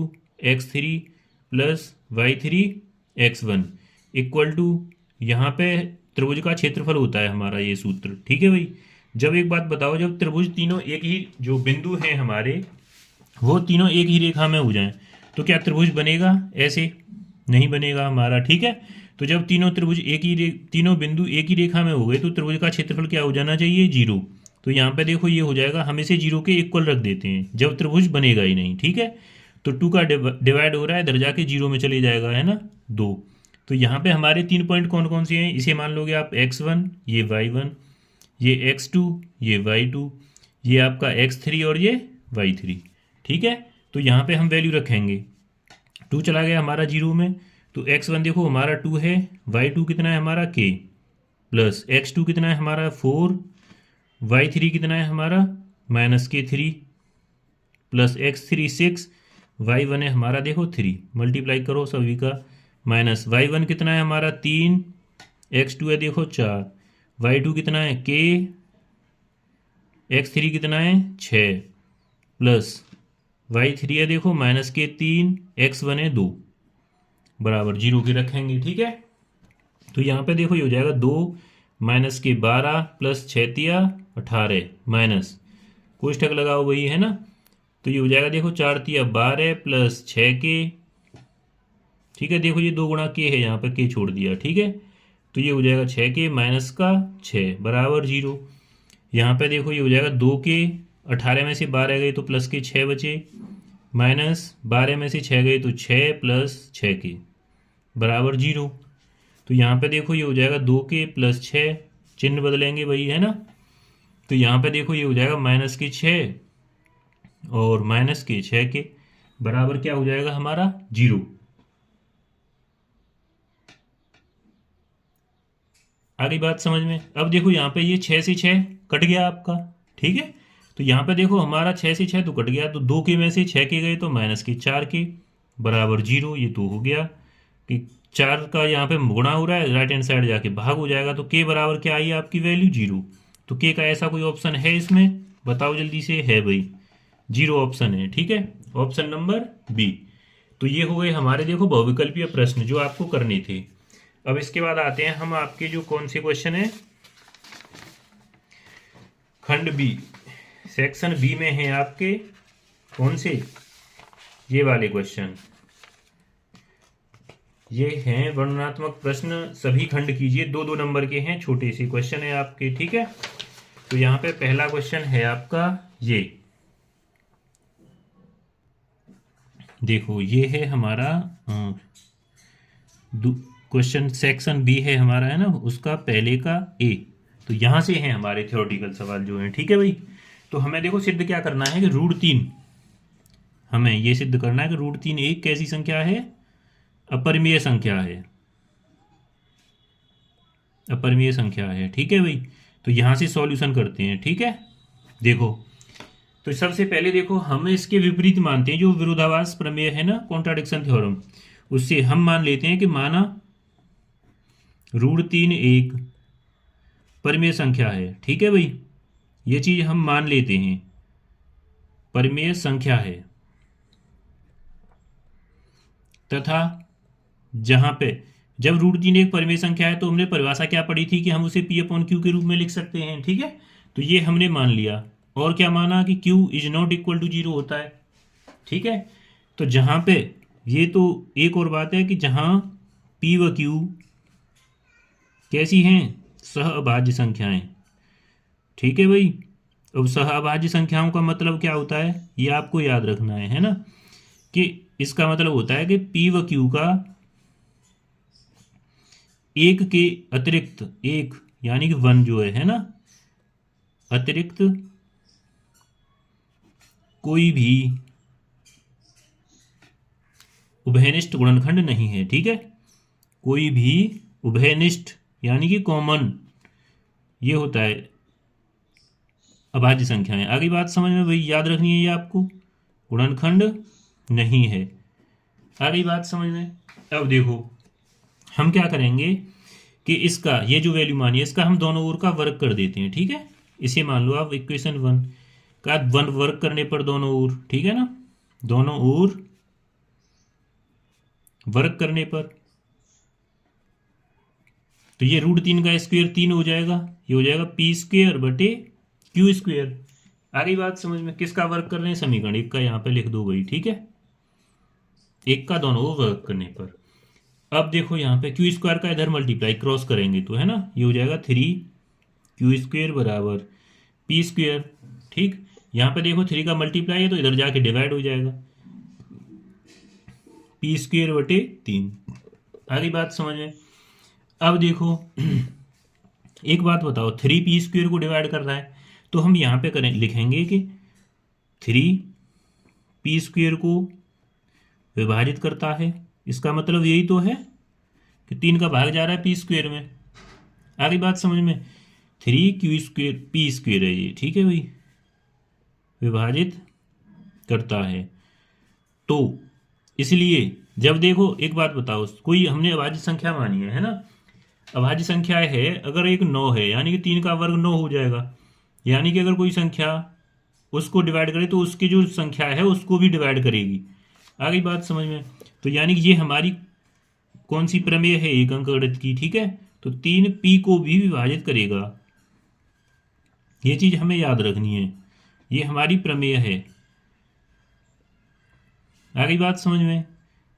x3 plus y3 x1 equal to, यहाँ पे त्रिभुज का क्षेत्रफल होता है हमारा ये सूत्र, ठीक है भाई। जब एक बात बताओ, जब त्रिभुज तीनों एक ही जो बिंदु हैं हमारे, वो तीनों एक ही रेखा में हो जाएं, तो क्या त्रिभुज बनेगा, ऐसे नहीं बनेगा हमारा, ठीक है। तो जब तीनों त्रिभुज तीनों बिंदु एक ही रेखा में हो गए तो त्रिभुज का क्षेत्रफल क्या हो जाना चाहिए, 0। तो यहाँ पे देखो ये हो जाएगा, हम इसे 0 के इक्वल रख देते हैं जब त्रिभुज बनेगा ही नहीं, ठीक है। तो 2 का डिवाइड हो रहा है, इधर जाके 0 में चले जाएगा है ना 2। तो यहाँ पे हमारे 3 पॉइंट कौन कौन से हैं, इसे मान लोगे आप x1, ये y1, ये x2, ये y2, ये आपका x3 और ये y3, ठीक है। तो यहाँ पे हम वैल्यू रखेंगे, 2 चला गया हमारा 0 में, तो x1 देखो हमारा 2 है, y2 कितना है हमारा k, प्लस x2 कितना है हमारा 4, y3 कितना है हमारा -k3, प्लस x3 6, y1 है हमारा देखो 3, मल्टीप्लाई करो सभी का, माइनस y1 कितना है हमारा 3, x2 है देखो 4, y2 कितना है k, x3 कितना है 6, प्लस y3 है देखो -k3, x1 है 2, बराबर 0 के रखेंगे, ठीक है। तो यहाँ पे देखो ये हो जाएगा 2 -k12 प्लस 6 18 माइनस, कोष्ठक लगाओ वही है ना, तो ये हो जाएगा देखो 4 12 प्लस 6k, ठीक है। देखो ये 2 गुणा k है, यहाँ पे k छोड़ दिया, ठीक है। तो ये हो जाएगा 6k माइनस का 6 बराबर 0। यहाँ पे देखो ये हो जाएगा 2k, 18 में से 12 गए तो प्लस के 6 बचे, माइनस 12 में से 6 गए तो 6 प्लस 6k बराबर 0। तो यहाँ पे देखो ये हो जाएगा 2k प्लस 6, चिन्ह बदलेंगे वही है ना, तो यहाँ पे देखो ये हो जाएगा -6 और -6 बराबर क्या हो जाएगा हमारा 0। आगे बात समझ में। अब देखो यहाँ पे ये 6 से 6 कट गया आपका, ठीक है। तो यहाँ पे देखो हमारा 6 से 6 तो कट गया, तो 2 के में से 6 के गए तो -4 बराबर 0। ये तो हो गया कि 4 का यहाँ पे गुणा हो रहा है, राइट हैंड साइड जाके भाग हो जाएगा, तो k बराबर क्या आई आपकी वैल्यू 0। तो k का ऐसा कोई ऑप्शन है इसमें, बताओ जल्दी से, है भाई 0 ऑप्शन है, ठीक है, ऑप्शन नंबर बी। तो ये हो गए हमारे देखो बहुविकल्पीय प्रश्न जो आपको करने थे। अब इसके बाद आते हैं हम आपके जो कौन से क्वेश्चन है, खंड बी, सेक्शन बी में है आपके कौन से, ये वाले क्वेश्चन, ये हैं वर्णनात्मक प्रश्न, सभी खंड कीजिए, 2-2 नंबर के हैं, छोटे से क्वेश्चन है आपके, ठीक है। तो यहाँ पे पहला क्वेश्चन है आपका ये देखो, ये है हमारा क्वेश्चन, सेक्शन बी है हमारा, है ना, उसका पहले का ए। तो यहाँ से हैं हमारे थ्योरेटिकल सवाल जो हैं, ठीक है भाई। तो हमें देखो सिद्ध क्या करना है कि √3, हमें ये सिद्ध करना है कि √3 एक कैसी संख्या है, अपरिमेय संख्या है, अपरिमेय संख्या है, ठीक है भाई। तो यहाँ से सॉल्यूशन करते हैं, ठीक है। देखो तो सबसे पहले देखो हम इसके विपरीत मानते हैं, जो विरोधाभास प्रमेय है ना, कॉन्ट्राडिक्शन थ्योरम, उससे हम मान लेते हैं कि माना √3 एक परिमेय संख्या है, ठीक है भाई, ये चीज हम मान लेते हैं परिमेय संख्या है, तथा जहां पे जब √3 एक परिमेय संख्या है तो हमने परिभाषा क्या पढ़ी थी कि हम उसे P/Q के रूप में लिख सकते हैं, ठीक है। तो ये हमने मान लिया, और क्या माना कि Q ≠ 0 होता है, ठीक है। तो जहां पे ये तो एक और बात है कि जहां P व Q कैसी हैं, सहअभाज्य संख्याएं, ठीक है भाई। अब सहअभाज्य संख्याओं का मतलब क्या होता है, ये आपको याद रखना है ना, कि इसका मतलब होता है कि P व Q का एक के अतिरिक्त, एक यानी कि 1 जो है ना, अतिरिक्त कोई भी उभयनिष्ठ गुणनखंड नहीं है, ठीक है। कोई भी उभयनिष्ठ यानी कि कॉमन, ये होता है अभाज्य संख्याएं। आगे बात समझ में भाई, याद रखनी है ये आपको, गुणनखंड नहीं है। आगे बात समझ में। अब देखो हम क्या करेंगे कि इसका ये जो वैल्यू मानिए, इसका हम दोनों ओर का वर्ग कर देते हैं, ठीक है। इसे मान लो आप इक्वेशन 1 का 1 वर्ग करने पर दोनों ओर, ठीक है ना, दोनों ओर वर्ग करने पर, तो ये √3 का स्क्वायर 3 हो जाएगा, ये हो जाएगा P²/Q²। आगे बात समझ में, किसका वर्ग कर रहे हैं, समीकरण 1 का यहाँ पे लिख दो भाई, ठीक है, 1 का दोनों ओर वर्ग करने पर। अब देखो यहाँ पे Q² का इधर मल्टीप्लाई क्रॉस करेंगे तो है ना, ये हो जाएगा 3Q² = P², ठीक। यहाँ पे देखो 3 का मल्टीप्लाई है तो इधर जाके डिवाइड हो जाएगा, P²/3। आगे बात समझ में। अब देखो एक बात बताओ, 3P² को डिवाइड कर रहा है, तो हम यहाँ पे करें, लिखेंगे कि 3 पी स्क्वेयर को विभाजित करता है। इसका मतलब यही तो है कि 3 का भाग जा रहा है पी स्क्वेयर में। आगे बात समझ में। 3q² पी स्क्वेयर है ये, ठीक है भाई, विभाजित करता है। तो इसलिए जब देखो, एक बात बताओ, कोई हमने अभाज्य संख्या मानी है ना, अभाज्य संख्या है, अगर एक 9 है यानी कि 3 का वर्ग 9 हो जाएगा। यानी कि अगर कोई संख्या उसको डिवाइड करे तो उसकी जो संख्या है उसको भी डिवाइड करेगी। आगे बात समझ में। तो यानी कि ये हमारी कौन सी प्रमेय है, एक अंक गणित की, ठीक है। तो 3 पी को भी विभाजित करेगा, ये चीज हमें याद रखनी है, ये हमारी प्रमेय है। आगे बात समझ में।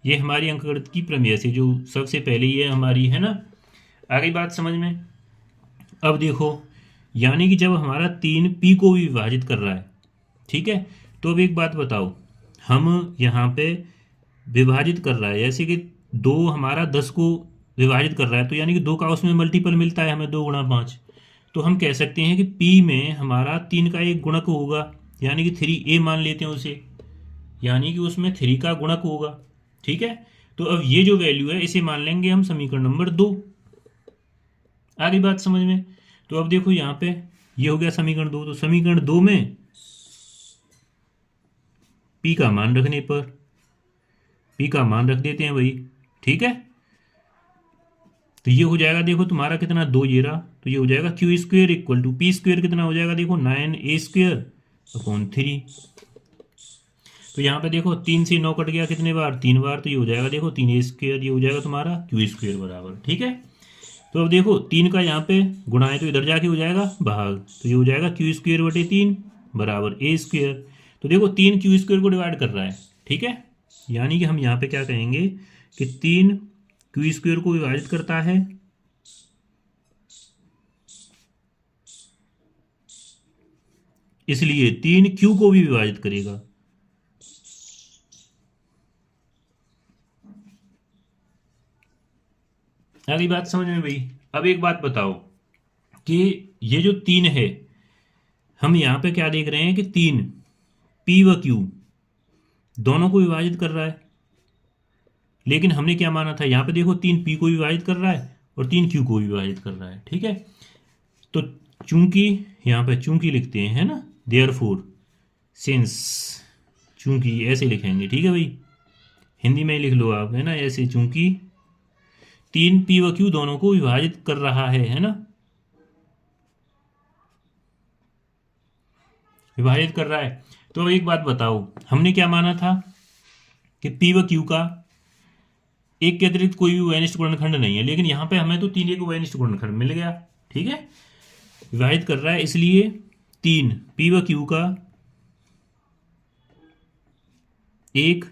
ये हमारी अंकगणित की प्रमेय से जो सबसे पहले ये हमारी है ना। आगे बात समझ में। अब देखो, यानी कि जब हमारा 3 पी को भी विभाजित कर रहा है, ठीक है, तो अब एक बात बताओ, हम यहाँ पे विभाजित कर रहा है, जैसे कि 2 हमारा 10 को विभाजित कर रहा है, तो यानी कि 2 का उसमें मल्टीपल मिलता है हमें, 2 गुणा 5। तो हम कह सकते हैं कि P में हमारा 3 का एक गुणक होगा, यानी कि 3a मान लेते हैं उसे, यानी कि उसमें 3 का गुणक होगा, ठीक है। तो अब ये जो वैल्यू है इसे मान लेंगे हम समीकरण नंबर 2। आगे बात समझ में। तो अब देखो यहाँ पे ये हो गया समीकरण 2। तो समीकरण 2 में P का मान रखने पर, P का मान रख देते हैं भाई, ठीक है। तो ये हो जाएगा, देखो तुम्हारा कितना, 2 ये रहा, तो ये हो जाएगा Q square equal to P square कितना हो जाएगा, देखो 9a स्क्वेयर अपॉन 3। तो यहाँ पे देखो 3 से 9 कट गया कितने बार, 3 बार, तो ये हो जाएगा देखो 3a स्क्वेयर, ये हो जाएगा तुम्हारा क्यू स्क्वेयर बराबर, ठीक है। तो अब देखो 3 का यहाँ पे गुणा है तो इधर जाके हो जाएगा भाग, तो ये हो जाएगा क्यू स्क्वेयर बटे 3 बराबर a स्क्वेयर। तो देखो 3 क्यू स्क्वेयर को डिवाइड कर रहा है, ठीक है। यानी कि हम यहाँ पे क्या कहेंगे कि 3 क्यू स्क्वेयर को विभाजित करता है, इसलिए 3 क्यू को भी विभाजित करेगा। आगे बात समझ में भाई। अब एक बात बताओ कि ये जो 3 है, हम यहाँ पे क्या देख रहे हैं कि 3 पी व क्यू दोनों को विभाजित कर रहा है, लेकिन हमने क्या माना था, यहाँ पे देखो 3 पी को विभाजित कर रहा है और 3 क्यू को विभाजित कर रहा है, ठीक है। तो चूंकि यहाँ पे चूंकि लिखते हैं, है ना, देयरफॉर, सिंस, चूंकि ऐसे लिखेंगे, ठीक है भाई, हिंदी में ही लिख लो आप, है ना, ऐसे, चूंकि 3 पी व क्यू दोनों को विभाजित कर रहा है ना, विभाजित कर रहा है। तो एक बात बताओ, हमने क्या माना था कि पी व क्यू का एक के अतिरिक्त कोई भी वैनिष्ट गुणनखंड नहीं है, लेकिन यहाँ पे हमें तो 3 एक वैनिष्ट गुणनखंड मिल गया, ठीक है, विभाजित कर रहा है, इसलिए 3 पी व क्यू का एक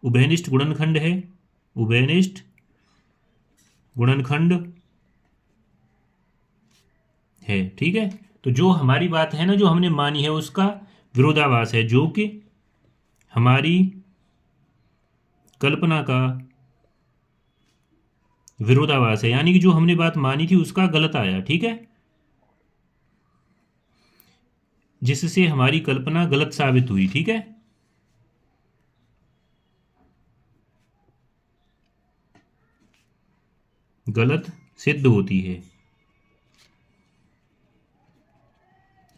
उभयनिष्ठ गुणनखंड है, उभयनिष्ठ गुणनखंड है, ठीक है। तो जो हमारी बात है ना, जो हमने मानी है, उसका विरोधाभास है, जो कि हमारी कल्पना का विरोधाभास है, यानी कि जो हमने बात मानी थी उसका गलत आया, ठीक है, जिससे हमारी कल्पना गलत साबित हुई, ठीक है। गलत सिद्ध होती है।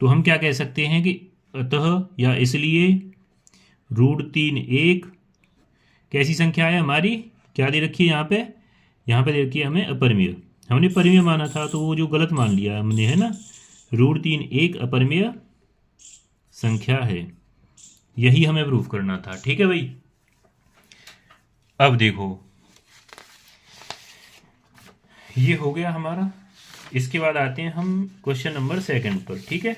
तो हम क्या कह सकते हैं कि अतः या इसलिए √3 एक कैसी संख्या है हमारी, क्या दे रखी है यहाँ पे दे रखी है हमें अपरिमेय, हमने परिमेय माना था तो वो जो गलत मान लिया हमने, है ना। √3 एक अपरिमेय संख्या है, यही हमें प्रूफ करना था, ठीक है भाई। अब देखो ये हो गया हमारा, इसके बाद आते हैं हम क्वेश्चन नंबर 2 पर, ठीक है।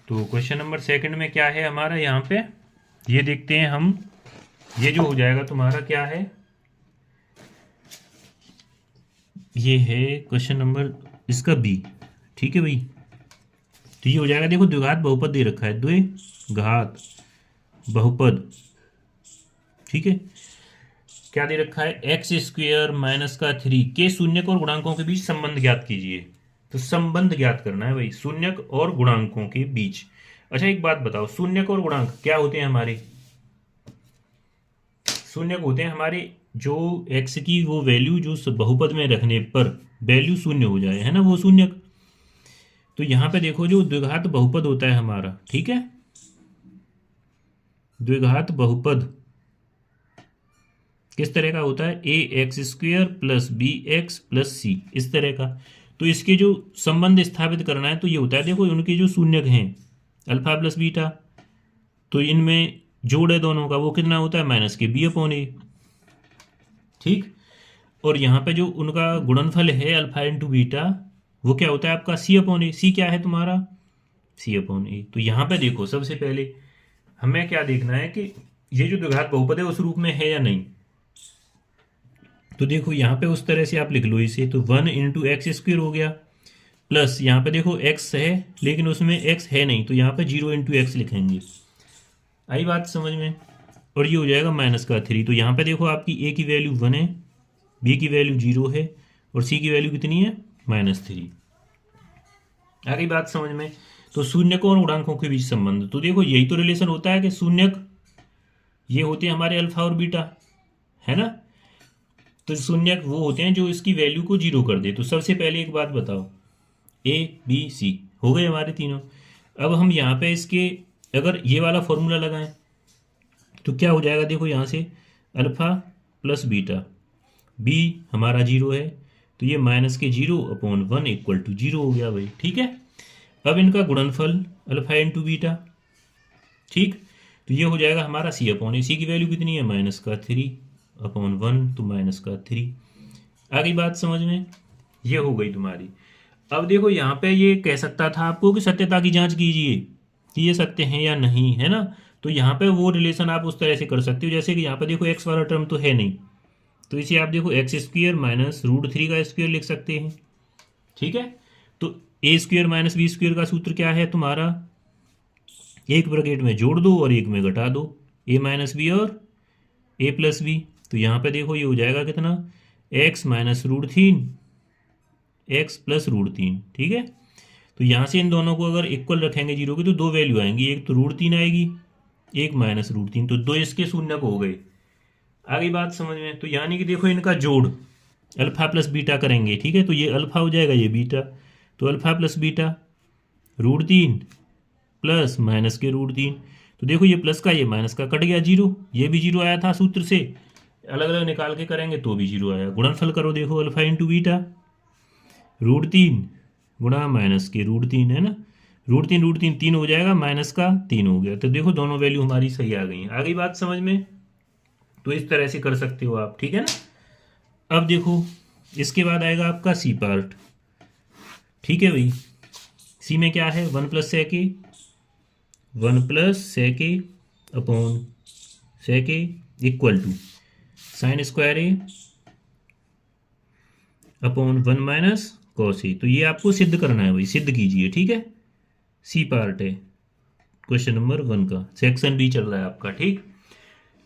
तो क्वेश्चन नंबर 2 में क्या है हमारा, यहाँ पे ये देखते हैं हम, ये जो हो जाएगा तुम्हारा क्या है, ये है क्वेश्चन नंबर इसका बी, ठीक है भाई। तो ये हो जाएगा, देखो द्विघात बहुपद दे रखा है, द्विघात बहुपद, ठीक है, क्या दे रखा है, x² - 3 के शून्यक और गुणांकों के बीच संबंध ज्ञात कीजिए। तो संबंध ज्ञात करना है भाई, शून्यक और गुणांकों के बीच। अच्छा एक बात बताओ, शून्यक और गुणांक क्या होते हैं हमारे, शून्यक होते हैं हमारे जो एक्स की वो वैल्यू जो बहुपद में रखने पर वैल्यू शून्य हो जाए, है ना, वो शून्यक। तो यहाँ पे देखो जो द्विघात बहुपद होता है हमारा, ठीक है, द्विघात बहुपद किस तरह का होता है, a x square plus b x plus c, इस तरह का। तो इसके जो संबंध स्थापित करना है तो ये होता है, देखो उनके जो शून्यक हैं अल्फा प्लस बीटा, तो इनमें जोड़ है दोनों का, वो कितना होता है माइनस के बी अपॉन ए, ठीक। और यहाँ पे जो उनका गुणनफल है अल्फा इंटू बीटा, वो क्या होता है आपका सी अपॉन ए। सी क्या है तुम्हारा, सी अपॉन ए। तो यहाँ पे देखो सबसे पहले हमें क्या देखना है कि ये जो द्विघात बहुपद है उस रूप में है या नहीं। तो देखो यहाँ पे उस तरह से आप लिख लो इसे, तो 1 इंटू एक्स स्क्वेयर हो गया, प्लस यहाँ पे देखो एक्स है लेकिन उसमें एक्स है नहीं, तो यहाँ पे 0 इंटू एक्स लिखेंगे। आई बात समझ में। और ये हो जाएगा माइनस का 3। तो यहाँ पे देखो आपकी ए की वैल्यू 1 है, बी की वैल्यू 0 है और सी की वैल्यू कितनी है -3। आ गई बात समझ में। तो शून्यकों और गुणांकों के बीच संबंध, तो देखो यही तो रिलेशन होता है कि शून्यक ये होते हैं हमारे अल्फा और बीटा, है ना। तो शून्यक वो होते हैं जो इसकी वैल्यू को 0 कर दे। तो सबसे पहले एक बात बताओ, ए बी सी हो गए हमारे तीनों। अब हम यहाँ पे इसके अगर ये वाला फॉर्मूला लगाएं तो क्या हो जाएगा, देखो यहाँ से अल्फा प्लस बीटा, बी हमारा 0 है तो ये माइनस के 0 अपॉन 1 इक्वल टू 0 हो गया भाई, ठीक है। अब इनका गुणनफल अल्फा इंटू बीटा, ठीक। तो ये हो जाएगा हमारा सी अपॉन ए। सी की वैल्यू कितनी है -3 अपॉन 1, तो -3। आ गई बात समझ में, ये हो गई तुम्हारी। अब देखो यहाँ पे ये कह सकता था आपको कि सत्यता की जांच कीजिए कि ये सत्य है या नहीं, है ना। तो यहाँ पे वो रिलेशन आप उस तरह से कर सकते हो, जैसे कि यहाँ पे देखो एक्स वाला टर्म तो है नहीं, तो इसे आप देखो एक्स स्क्वेयर माइनस √3 का स्क्वेयर लिख सकते हैं, ठीक है। तो ए स्क्वेयर माइनस बी स्क्वेयर का सूत्र क्या है तुम्हारा, एक ब्रैकेट में जोड़ दो और एक में घटा दो, ए माइनस बी और ए प्लस बी। तो यहाँ पे देखो ये हो जाएगा कितना, एक्स माइनस √3 एक्स प्लस √3, ठीक है। तो यहाँ से इन दोनों को अगर इक्वल रखेंगे 0 की तो दो वैल्यू आएंगी, एक तो √3 आएगी, एक -√3, तो दो इसके शून्यक हो गए। आ गई बात समझ में। तो यानी कि देखो इनका जोड़ अल्फा प्लस बीटा करेंगे, ठीक है। तो ये अल्फा हो जाएगा, ये बीटा, तो alpha plus beta √3 plus minus के √3। तो देखो ये प्लस का ये माइनस का कट गया 0, ये भी 0 आया था सूत्र से, अलग अलग निकाल के करेंगे तो भी 0 आया। गुणनफल करो, देखो अल्फा इंटू बीटा √3 गुणा माइनस के √3, है ना, √3 3 हो जाएगा, माइनस का 3 हो गया। तो देखो दोनों वैल्यू हमारी सही आ गई। आ गई बात समझ में। तो इस तरह से कर सकते हो आप, ठीक है ना। अब देखो इसके बाद आएगा आपका सी पार्ट, ठीक है भाई। सी में क्या है, 1 + sec a 1 + sec a upon sec a equal to sin square a upon 1 - cos a। तो ये आपको सिद्ध करना है भाई, सिद्ध कीजिए, ठीक है। सी पार्ट है क्वेश्चन नंबर 1 का, सेक्शन बी चल रहा है आपका, ठीक।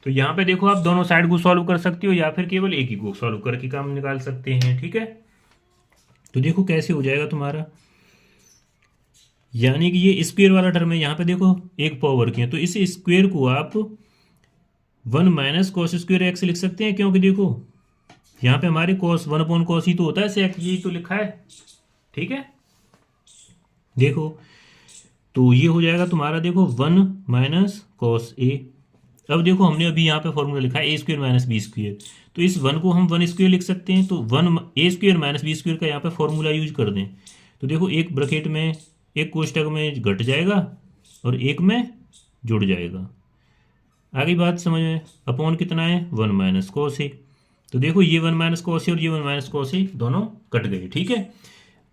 तो यहाँ पे देखो आप दोनों साइड को सॉल्व कर सकते हो या फिर केवल एक ही को सॉल्व करके काम निकाल सकते हैं, ठीक है। तो देखो कैसे हो जाएगा तुम्हारा, यानी कि ये स्क्वायर वाला टर्म है, यहाँ पे देखो एक पावर की है, तो इस स्क्वायर को आप 1 - cos स्क्वायर एक्स लिख सकते हैं, क्योंकि देखो यहाँ पे हमारे cos 1/cos ही तो होता है, सेक यही तो लिखा है, ठीक है। देखो तो ये हो जाएगा तुम्हारा, देखो 1 - cos a। अब देखो हमने अभी यहाँ पे फॉर्मूला लिखा है a² - b², तो इस 1 को हम 1² लिख सकते हैं, तो 1 a² - b² का यहाँ पे फॉर्मूला यूज कर दें। तो देखो एक ब्रैकेट में, एक कोष्टक में घट जाएगा और एक में जुड़ जाएगा। आगे बात समझ में। अपॉन कितना है, 1 - cos a। तो देखो ये 1 - cos a और ये 1 - cos a दोनों कट गए, ठीक है।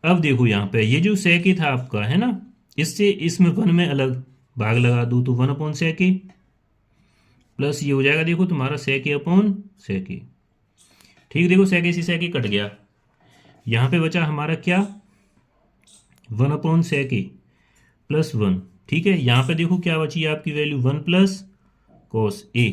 अब देखो यहाँ पे ये जो sec a था आपका, है ना, इससे इसमें 1 में अलग भाग लगा दो, तो 1/sec a प्लस ये हो जाएगा, देखो तुम्हारा sec a upon sec a, ठीक। देखो sec a से sec a कट गया, यहाँ पे बचा हमारा क्या, 1/sec a प्लस 1, ठीक है। यहाँ पे देखो क्या बची है आपकी वैल्यू, 1 + cos a।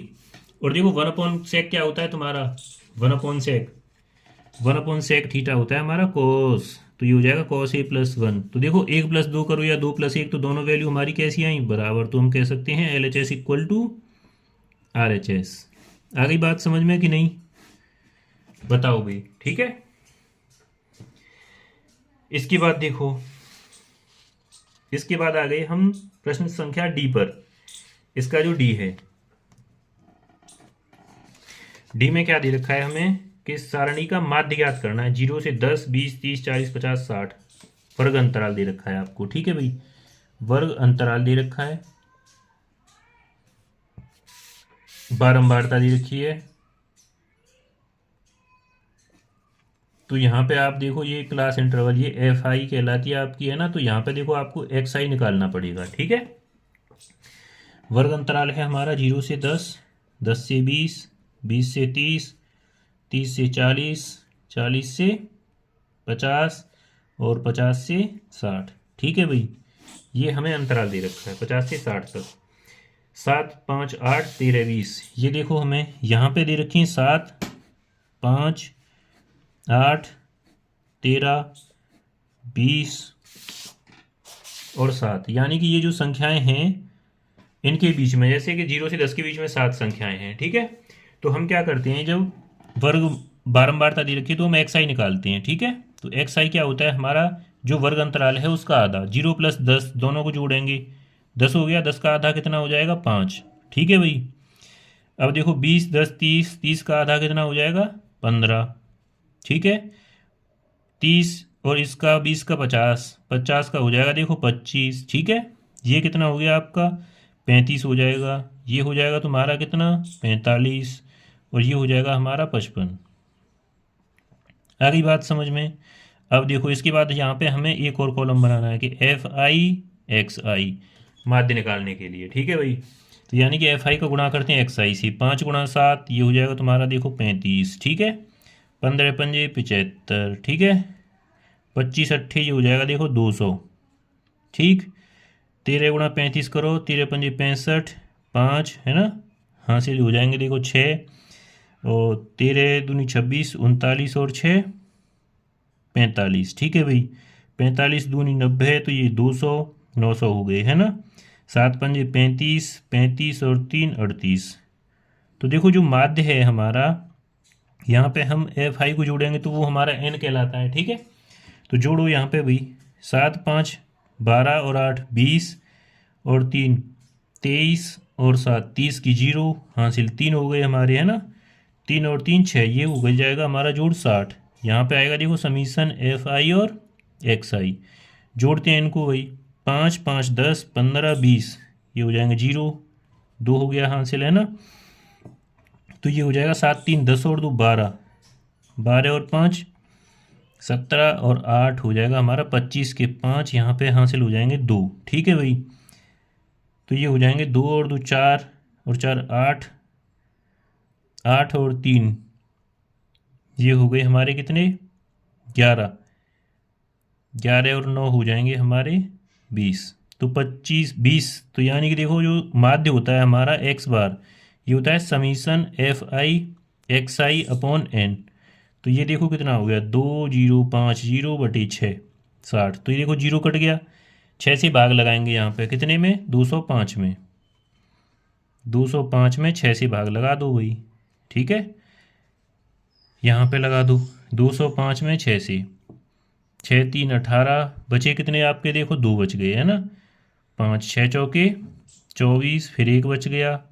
और देखो 1/sec क्या होता है तुम्हारा, 1/sec थीटा होता है हमारा cos, तो ये हो जाएगा cos a + 1। तो देखो 1 + 2 करो या 2 + 1, तो दोनों वैल्यू हमारी कैसी आई, बराबर। तो हम कह सकते हैं LHS = RHS, आ गई बात समझ में कि नहीं, बताओ भाई। ठीक है, इसके बाद देखो, इसके बाद आ गए हम प्रश्न संख्या डी पर। इसका जो डी है, डी में क्या दे रखा है हमें कि सारणी का माध्य ज्ञात करना है। 0 से 10, 20, 30, 40, 50, 60 वर्ग अंतराल दे रखा है आपको। ठीक है भाई, वर्ग अंतराल दे रखा है, बारंबारता दे रखी है। तो यहाँ पे आप देखो, ये क्लास इंटरवल, ये एफ आई कहलाती है आपकी, है ना। तो यहाँ पे देखो आपको एक्स आई निकालना पड़ेगा। ठीक है, वर्ग अंतराल है हमारा 0 से 10, 10 से 20, 20 से 30, 30 से 40, 40 से 50 और 50 से 60। ठीक है भाई, ये हमें अंतराल दे रखा है 50 से 60 तक। 7, 5, 8, 13, 20। ये देखो हमें यहाँ पे दे रखी है 7, 5, 8, 13, 20 और 7। यानी कि ये जो संख्याएं हैं इनके बीच में, जैसे कि 0 से 10 के बीच में 7 संख्याएं हैं। ठीक है, तो हम क्या करते हैं, जब वर्ग बारंबारता दे रखी है तो हम एक्स आई निकालते हैं। ठीक है, तो एक्स आई क्या होता है, हमारा जो वर्ग अंतराल है उसका आधा। 0 + 10 दोनों को जोड़ेंगे, 10 हो गया, 10 का आधा कितना हो जाएगा, 5। ठीक है भाई, अब देखो 20, 10, 30, 30 का आधा कितना हो जाएगा, 15। ठीक है, 30 और इसका 20 का 50, 50 का हो जाएगा देखो 25। ठीक है, ये कितना हो गया आपका, 35 हो जाएगा। ये हो जाएगा तुम्हारा कितना, 45, और ये हो जाएगा हमारा 55। आ गई बात समझ में। अब देखो इसके बाद यहाँ पे हमें एक और कॉलम बनाना है कि एफ आई एक्स आई, माध्य निकालने के लिए। ठीक है भाई, तो यानी कि एफ आई का गुणा करते हैं एक्स आई से। 5 × 7 ये हो जाएगा तुम्हारा देखो 35। ठीक है, 15 × 5 75। ठीक है, 25 8 ये हो जाएगा देखो 200। ठीक, 13 × 35 करो, 13 × 5 65, 5 है ना, हासिल हो जाएंगे देखो 6, और 13 दूनी 26, 39 और 6 45। ठीक है भाई, 45 दूनी 90, तो ये 200, 900 हो गए, है ना। 7 × 5 35, 35 और 3 38। तो देखो जो माध्य है हमारा, यहाँ पे हम एफ आई को जोड़ेंगे तो वो हमारा एन कहलाता है। ठीक है, तो जोड़ो यहाँ पे भाई, 7, 5, 12 और 8 20 और 3 23 और 7 30 की 0, हासिल 3 हो गए हमारे, है ना। 3 और 3 6, ये हो गई जाएगा हमारा जोड़ 60। यहाँ पे आएगा देखो समीशन एफ आई और एक्स आई, जोड़ते हैं इनको भाई। 5, 5, 10, 15, 20, ये हो जाएंगे 0, 2 हो गया हासिल, है ना। तो ये हो जाएगा 7, 3, 10 और 2 12, 12 और 5 17 और 8 हो जाएगा हमारा 25 के 5, यहाँ पे हासिल हो जाएंगे 2। ठीक है भाई, तो ये हो जाएंगे 2 और 2 4 और 4 8, 8 और 3 ये हो गए हमारे कितने, 11, 11 और 9 हो जाएंगे हमारे 20। तो 25 20, तो यानी कि देखो जो माध्य होता है हमारा एक्स बार, ये होता है summation F I X I upon N. तो ये देखो कितना हो गया, 2050/6 60। तो ये देखो 0 कट गया, 6 से भाग लगाएंगे यहाँ पे कितने में, 205 में। 205 में 6 से भाग लगा दो भाई। ठीक है, यहाँ पे लगा दो 205 में 6 से, 6 3 18, बचे कितने आपके, देखो 2 बच गए, है ना। 5 6 चौके 24, फिर 1 बच गया,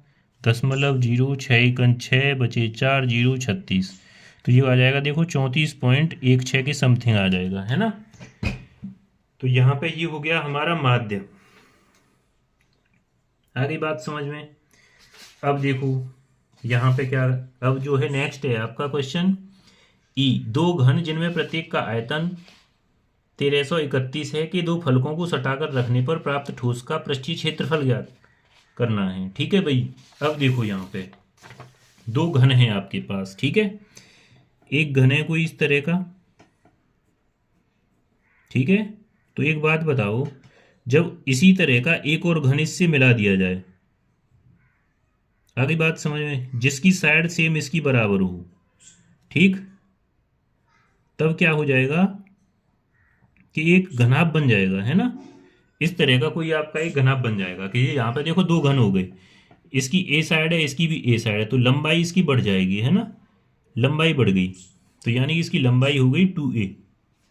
0.0, 6 1 6 बचे 4, 0 36। तो ये आ जाएगा देखो 34.16 के समथिंग आ जाएगा, है ना। तो यहाँ पे ये हो गया हमारा माध्य। आ गई बात समझ में। अब देखो यहाँ पे क्या, अब जो है नेक्स्ट है आपका क्वेश्चन ई। 2 घन जिनमें प्रत्येक का आयतन 1331 है कि 2 फलकों को सटाकर रखने पर प्राप्त ठोस का पृष्ठीय क्षेत्रफल ज्ञात करना है। ठीक है भाई, अब देखो यहाँ पे 2 घन हैं आपके पास। ठीक है, एक घन है कोई इस तरह का। ठीक है, तो एक बात बताओ, जब इसी तरह का एक और घन इससे मिला दिया जाए, आगे बात समझ में, जिसकी साइड सेम इसकी बराबर हो, ठीक, तब क्या हो जाएगा कि एक घनाभ बन जाएगा, है ना। इस तरह का कोई आपका एक घनाभ बन जाएगा कि यहाँ पे देखो 2 घन हो गए, इसकी ए साइड है, इसकी भी ए साइड है, तो लंबाई इसकी बढ़ जाएगी, है ना, लंबाई बढ़ गई, तो यानी कि इसकी लंबाई हो गई 2a।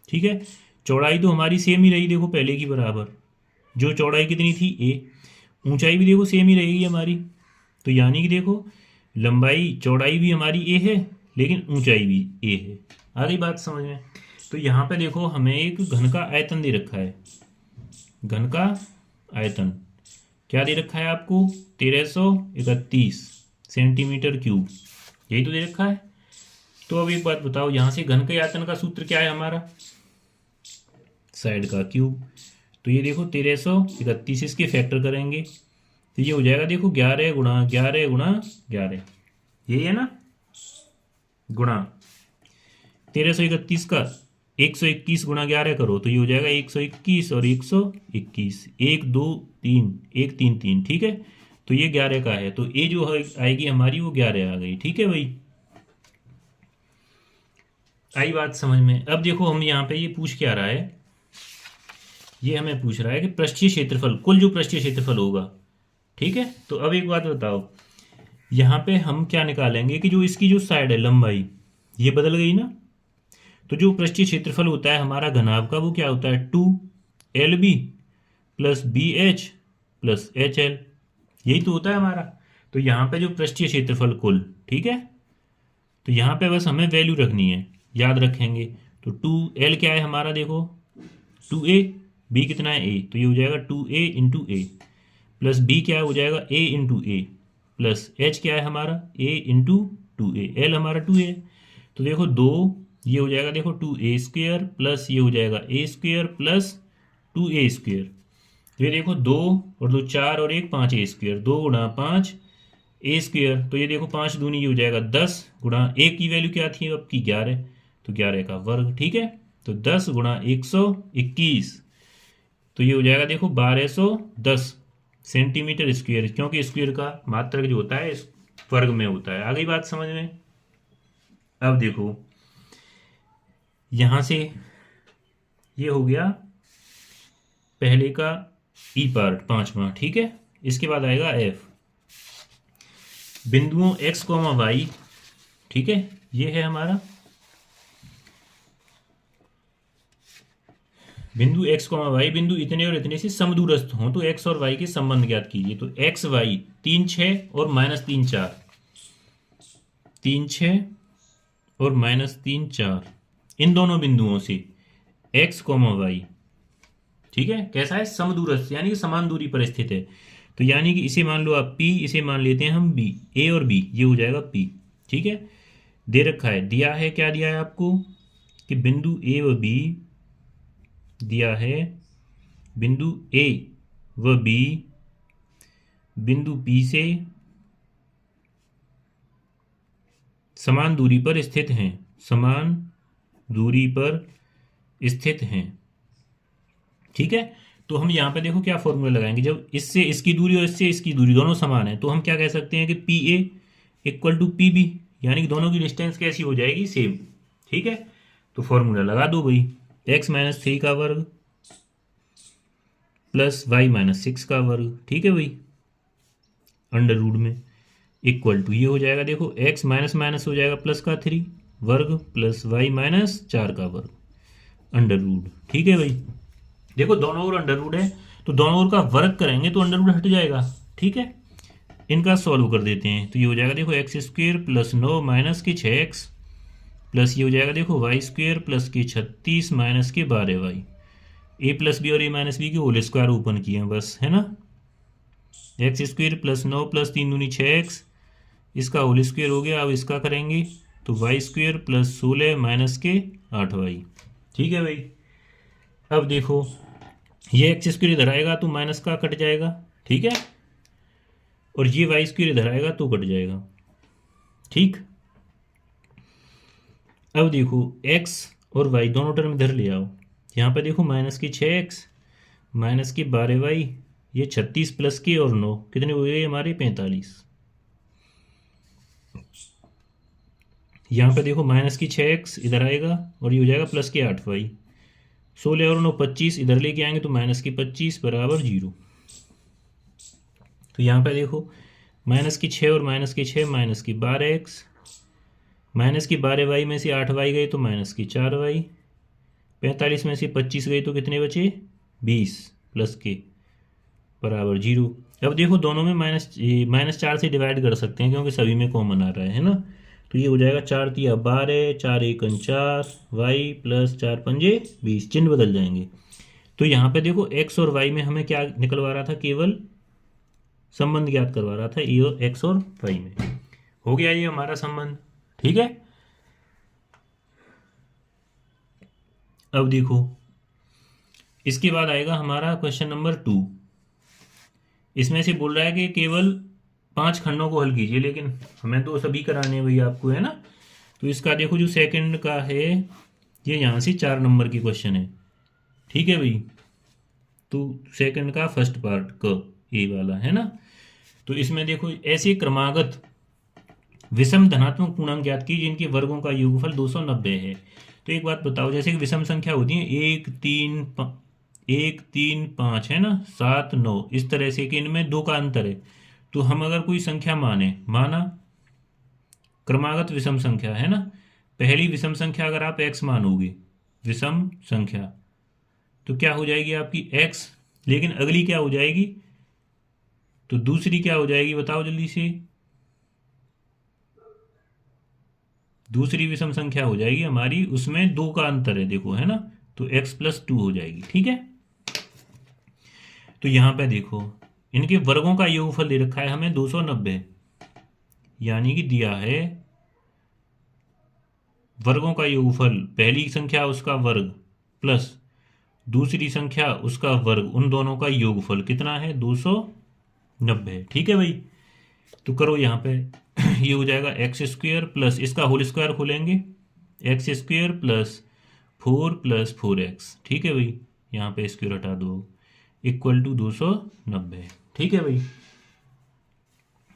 ठीक है, चौड़ाई तो हमारी सेम ही रही, देखो पहले की बराबर, जो चौड़ाई कितनी थी a, ऊंचाई भी देखो सेम ही रहेगी हमारी, तो यानी कि देखो लंबाई चौड़ाई भी हमारी a है लेकिन ऊंचाई भी a है। आ गई बात समझ में। तो यहाँ पे देखो हमें एक घन का आयतन दे रखा है, घन का आयतन क्या दे रखा है आपको, 1331 सेंटीमीटर क्यूब, यही तो दे रखा है। तो अब एक बात बताओ, यहाँ से घन के आयतन का सूत्र क्या है हमारा, साइड का क्यूब, तो ये देखो 1331 इसके फैक्टर करेंगे तो ये हो जाएगा देखो 11 गुणा 11 गुणा 11, यही है ना, गुणा 1331 का 121 गुणा 11 करो तो ये हो जाएगा 121 और 121, 1 2 3 1 3 3, ठीक है, तो ये 11 का है, तो ये जो आएगी हमारी वो 11 आ गई। ठीक है भाई, आई बात समझ में। अब देखो हम यहाँ पे ये पूछ क्या रहा है, ये हमें पूछ रहा है कि पृष्ठीय क्षेत्रफल, कुल जो पृष्ठीय क्षेत्रफल होगा। ठीक है, तो अब एक बात बताओ, यहाँ पे हम क्या निकालेंगे कि जो इसकी जो साइड है लंबाई ये बदल गई ना, तो जो पृष्ठीय क्षेत्रफल होता है हमारा घनाभ का वो क्या होता है 2LB plus BH plus HL, यही तो होता है हमारा। तो यहाँ पे जो पृष्ठीय क्षेत्रफल कुल, ठीक है, तो यहाँ पे बस हमें वैल्यू रखनी है, याद रखेंगे। तो 2L क्या है हमारा, देखो 2A, B कितना है A, तो ये हो जाएगा 2A into A, plus B क्या हो जाएगा A into A, plus H क्या है हमारा A इंटू 2A, L हमारा 2A। तो देखो दो, ये हो जाएगा देखो 2A स्क्वेयर प्लस ये हो जाएगा A square plus 2A square, ये देखो 2 और 2 4 और 1 5A स्क्वेयर, 2 गुणा 5 A स्क्वेयर, तो ये देखो 5 दूनी ये हो जाएगा 10 गुणा A की वैल्यू क्या थी अब की 11, तो 11 का वर्ग। ठीक है, तो 10 गुणा 121, तो ये हो जाएगा देखो 1210 सेंटीमीटर स्क्वेयर, क्योंकि स्क्वेयर का मात्रक जो होता है इस वर्ग में होता है। आ गई बात समझ में। अब देखो यहां से ये हो गया पहले का ई पार्ट, पांचवा। ठीक है, इसके बाद आएगा एफ, बिंदुओं x, y, ठीक है, ये है हमारा बिंदु x, y, बिंदु इतने और इतने से समदूरस्थ हों तो x और y के संबंध ज्ञात कीजिए। तो x y 3 6 और -3 4, 3 6 और -3 4, इन दोनों बिंदुओं से x, y, ठीक है, कैसा है, समदूरस्थ, यानी कि समान दूरी पर स्थित है। तो यानी कि इसे मान लो आप P, इसे मान लेते हैं हम B, A और B, ये हो जाएगा P। ठीक है, दे रखा है, दिया है, क्या दिया है आपको कि बिंदु A व B दिया है, बिंदु A व B बिंदु P से समान दूरी पर स्थित हैं, समान दूरी पर स्थित हैं। ठीक है, तो हम यहाँ पे देखो क्या फॉर्मूला लगाएंगे, जब इससे इसकी दूरी और इससे इसकी दूरी दोनों समान है तो हम क्या कह सकते हैं कि PA इक्वल टू PB, यानी कि दोनों की डिस्टेंस कैसी हो जाएगी, सेम। ठीक है, तो फॉर्मूला लगा दो भाई, x - 3 का वर्ग प्लस y - 6 का वर्ग, ठीक है भाई, अंडर रूट में, इक्वल टू ये हो जाएगा देखो x माइनस माइनस हो जाएगा प्लस का 3 वर्ग प्लस y - 4 का वर्ग, अंडर रूट। ठीक है भाई, देखो दोनों ओर अंडर रूट है तो दोनों ओर का वर्ग करेंगे तो अंडर रूट हट जाएगा। ठीक है, इनका सॉल्व कर देते हैं तो ये हो जाएगा देखो x स्क्वेयर प्लस 9 माइनस के 6x प्लस ये हो जाएगा देखो y स्क्वेयर प्लस के 36 माइनस के 12y, a प्लस बी और a माइनस बी के होल स्क्वायर ओपन किए हैं बस, है ना, x स्क्वेयर प्लस 9 प्लस 3 दूनी 6x, इसका होल स्क्वेयर हो गया। अब इसका करेंगे तो y स्क्वेयर प्लस 16 माइनस के 8y। ठीक है भाई, अब देखो ये एक्स स्क्वायर इधर आएगा तो माइनस का कट जाएगा, ठीक है, और ये वाई स्क्वायर इधर आएगा तो कट जाएगा। ठीक, अब देखो x और y दोनों टर्म इधर ले आओ, यहाँ पे देखो माइनस की 6x माइनस की 12y, ये 36 प्लस के और 9 कितने हो गए हमारे 45। यहाँ पे देखो माइनस की 6x इधर आएगा और ये हो जाएगा प्लस के 8y, 16 और 9 25, इधर लेके आएंगे तो माइनस की 25 बराबर 0। तो यहाँ पे देखो माइनस की 6 और माइनस की 6, माइनस की 12x, माइनस की 12y में से 8y गई तो माइनस की 4y, 45 में से 25 गई तो कितने बचे 20 प्लस के बराबर 0। अब देखो दोनों में -4 से डिवाइड कर सकते हैं क्योंकि सभी में कॉमन आ रहा है ना। तो ये हो जाएगा 4 तिया 12, 4 एकन 4, वाई प्लस 4 पंजे 20, चिन्ह बदल जाएंगे। तो यहाँ पे देखो x और y में हमें क्या निकलवा रहा था, केवल संबंध ज्ञात करवा रहा था ये x और y में। हो गया ये हमारा संबंध, ठीक है। अब देखो इसके बाद आएगा हमारा क्वेश्चन नंबर 2। इसमें से बोल रहा है कि केवल 5 खंडों को हल कीजिए, लेकिन हमें तो सभी कराने भाई आपको, है ना। तो इसका देखो जो सेकंड का है ये यहाँ से 4 नंबर की क्वेश्चन है, ठीक है भाई। तो सेकंड का फर्स्ट पार्ट क ए वाला है ना। तो इसमें देखो ऐसे क्रमागत विषम धनात्मक पूर्णांक ज्ञात की जिनके वर्गों का योगफल 290 है। तो एक बात बताओ, जैसे कि विषम संख्या होती है 1 3 5 है ना, 7 9, इस तरह से कि इनमें 2 का अंतर है। तो हम अगर कोई संख्या माना क्रमागत विषम संख्या है ना, पहली विषम संख्या अगर आप x मानोगे विषम संख्या तो क्या हो जाएगी आपकी x, लेकिन अगली क्या हो जाएगी, तो दूसरी क्या हो जाएगी बताओ जल्दी से, दूसरी विषम संख्या हो जाएगी हमारी, उसमें 2 का अंतर है देखो, है ना। तो x प्लस 2 हो जाएगी, ठीक है। तो यहां पे देखो इनके वर्गों का योगफल दे रखा है हमें 290, यानी कि दिया है वर्गों का योगफल, पहली संख्या उसका वर्ग प्लस दूसरी संख्या उसका वर्ग, उन दोनों का योगफल कितना है 290, ठीक है भाई। तो करो यहाँ पे ये हो जाएगा एक्स स्क्वेयर प्लस इसका होल स्क्वायर खोलेंगे, एक्स स्क्वेयर प्लस 4 + 4x, ठीक है भाई। यहाँ पे स्क्वेयर हटा दो, इक्वल टू 290, ठीक है भाई।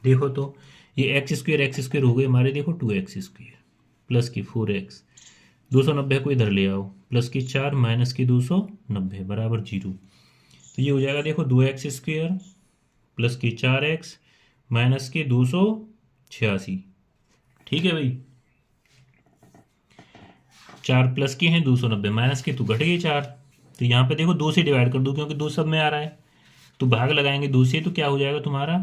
देखो तो ये एक्स स्क्वेयर हो गए हमारे, देखो 2x² प्लस की 4x, 290 को इधर ले आओ, प्लस की 4 माइनस की 290 बराबर 0। तो ये हो जाएगा देखो 2x² प्लस की 4x माइनस के 286, ठीक है भाई। 4 प्लस के हैं 290, माइनस के तो घट गए 4। तो यहाँ पे देखो 2 से डिवाइड कर दो क्योंकि 2 सब में आ रहा है, तो भाग लगाएंगे 2 से, तो क्या हो जाएगा तुम्हारा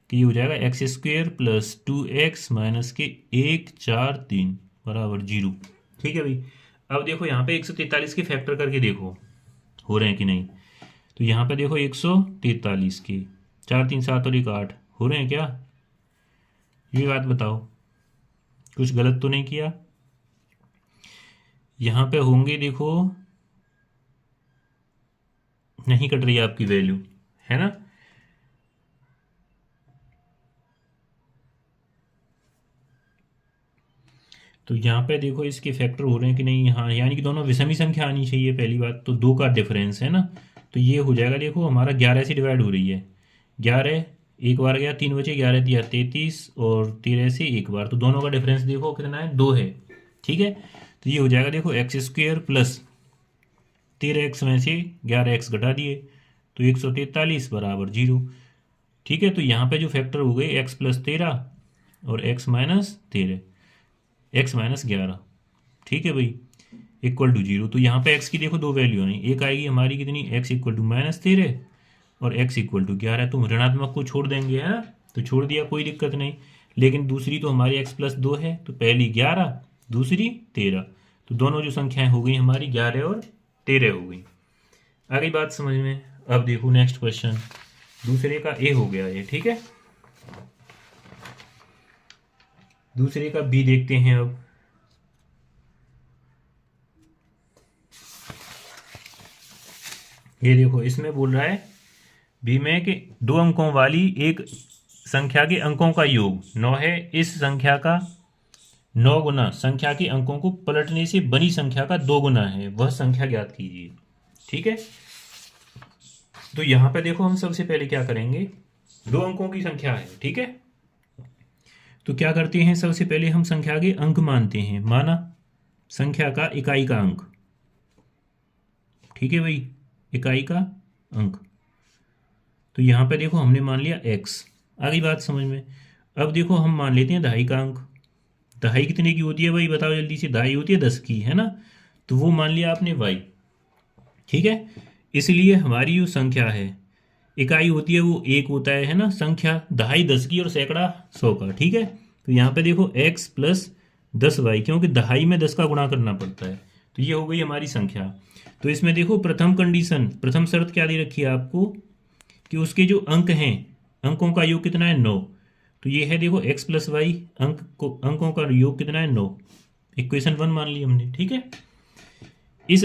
कि ये हो जाएगा x² प्लस 2x माइनस के 143 बराबर 0, ठीक है भाई। अब देखो यहाँ पे 143 के फैक्टर करके देखो हो रहे हैं कि नहीं। तो यहाँ पे देखो 143 के 4 3 7 और 1 8 हो रहे हैं क्या, ये बात बताओ, कुछ गलत तो नहीं किया। यहाँ पे होंगे देखो, नहीं कट रही है आपकी वैल्यू, है ना। तो यहाँ पे देखो इसके फैक्टर हो रहे हैं कि नहीं, हाँ, यानी कि दोनों विषमी संख्या आनी चाहिए पहली बात तो, 2 का डिफरेंस है ना। तो ये हो जाएगा देखो हमारा 11 से डिवाइड हो रही है, 11 एक बार गया 3 बचे, 11 दिया 33 और 13 से एक बार, तो दोनों का डिफरेंस देखो कितना है 2 है, ठीक है। तो ये हो जाएगा देखो x² प्लस 13x में से 11x घटा दिए तो 143 बराबर 0, ठीक है। तो यहाँ पे जो फैक्टर हो गए x + 13 और x - 13, x - 11, ठीक है भाई, इक्वल टू 0। तो यहाँ पे x की देखो 2 वैल्यू आई, एक आएगी हमारी कितनी, x = -13 और x = 11। तो ऋणात्मक को छोड़ देंगे, है ना, तो छोड़ दिया कोई दिक्कत नहीं। लेकिन दूसरी तो हमारी x + 2 है, तो पहली 11 दूसरी 13, तो दोनों जो संख्याएं हो गई हमारी 11 और 13 हो गई। आ गई बात समझ में। अब देखो नेक्स्ट क्वेश्चन, दूसरे का ए हो गया ये, ठीक है। दूसरे का बी देखते हैं अब। ये देखो इसमें बोल रहा है बी में कि 2 अंकों वाली एक संख्या के अंकों का योग 9 है, इस संख्या का 9 गुना संख्या के अंकों को पलटने से बनी संख्या का 2 गुना है, वह संख्या ज्ञात कीजिए, ठीक है। तो यहां पे देखो हम सबसे पहले क्या करेंगे, 2 अंकों की संख्या है, ठीक है। तो क्या करते हैं, सबसे पहले हम संख्या के अंक मानते हैं, माना संख्या का इकाई का अंक, ठीक है भाई, इकाई का अंक। तो यहां पे देखो हमने मान लिया x। आ गई बात समझ में। अब देखो हम मान लेते हैं दहाई का अंक। दहाई कितने की होती है भाई, बताओ जल्दी से। दहाई होती है 10 की, है ना। तो वो मान लिया आपने y, ठीक है। इसलिए हमारी जो संख्या है, इकाई होती है वो एक होता है ना। संख्या दहाई 10 की और सैकड़ा 100 का, ठीक है। तो यहाँ पे देखो x प्लस 10y, क्योंकि दहाई में 10 का गुणा करना पड़ता है। तो ये हो गई हमारी संख्या। तो इसमें देखो प्रथम कंडीशन, प्रथम शर्त क्या दे रखी है आपको, कि उसके जो अंक हैं, अंकों का योग कितना है 9। तो ये है देखो x प्लस वाई, अंकों का योग कितना है 9। इक्वेशन 1 मान ली हमने, ठीक है। इस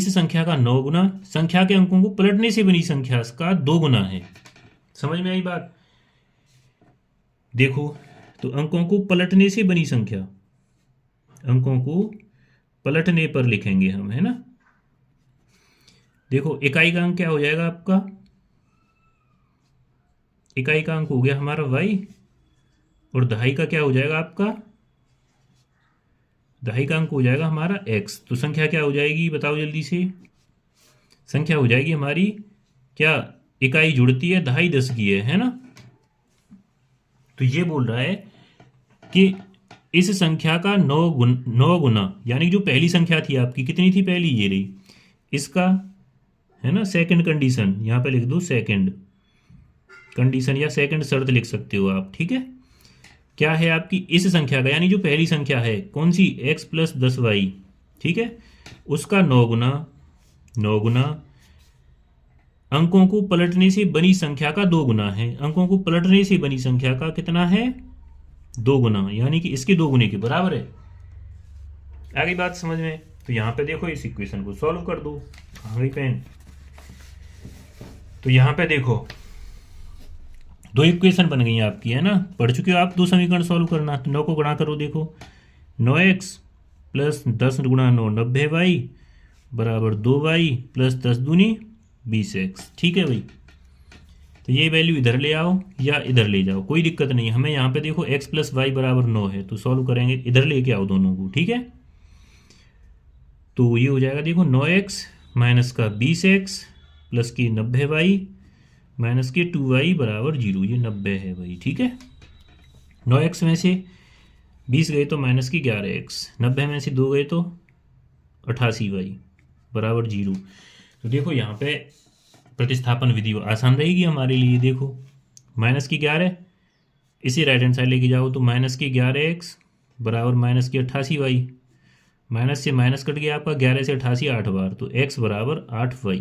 संख्या का 9 गुना संख्या के अंकों को पलटने से बनी संख्या का 2 गुना है। समझ में आई बात। देखो तो अंकों को पलटने से बनी संख्या, अंकों को पलटने पर लिखेंगे हम, है ना। देखो इकाई का अंक क्या हो जाएगा आपका, इकाई का अंक हो गया हमारा y, और दहाई का क्या हो जाएगा आपका, दहाई का अंक हो जाएगा हमारा x। तो संख्या क्या हो जाएगी बताओ जल्दी से। संख्या हो जाएगी हमारी क्या, इकाई जुड़ती है दहाई 10 की है ना। तो ये बोल रहा है कि इस संख्या का 9 गुना, यानी जो पहली संख्या थी आपकी, कितनी थी पहली, ये रही, इसका, है ना, सेकंड कंडीशन, यहां पे लिख दो सेकंड कंडीशन या सेकंड शर्त लिख सकते हो आप, ठीक है। क्या है आपकी इस संख्या का, यानी जो पहली संख्या है कौन सी, x प्लस 10y, ठीक है, उसका 9 गुना अंकों को पलटने से बनी संख्या का 2 गुना है। अंकों को पलटने से बनी संख्या का कितना है, 2 गुना, यानी कि इसके 2 गुने के बराबर है। आगे बात समझ में। तो यहां पे देखो इस इक्वेशन को सॉल्व कर दो। कहां गई पेन। तो यहां पे देखो 2 इक्वेशन बन गई आपकी, है ना, पढ़ चुके हो आप। 2 समीकरण सॉल्व करना, तो 9 को गुणा करो। देखो 9x प्लस 10 गुणा 9 90y बराबर 2y प्लस 10 दूनी 20x, ठीक है भाई। तो ये वैल्यू इधर ले आओ या इधर ले जाओ, कोई दिक्कत नहीं। हमें यहाँ पे देखो x प्लस वाई बराबर 9 है, तो सॉल्व करेंगे, इधर लेके आओ दोनों को, ठीक है। तो ये हो जाएगा देखो 9x माइनस का 20x प्लस की 90y माइनस के 2y बराबर 0। ये 90 है भाई, ठीक है। 9x में से 20 गए तो माइनस की 11x, 90 में से 2 गए तो 88y बराबर 0। तो देखो यहाँ पे प्रतिस्थापन विधि आसान रहेगी हमारे लिए। देखो माइनस की 11, इसी राइट हैंड साइड लेके जाओ, तो माइनस की 11x बराबर माइनस की 88y, माइनस से माइनस कट गया आपका, 11 से 88 8 बार, तो x बराबर 8y।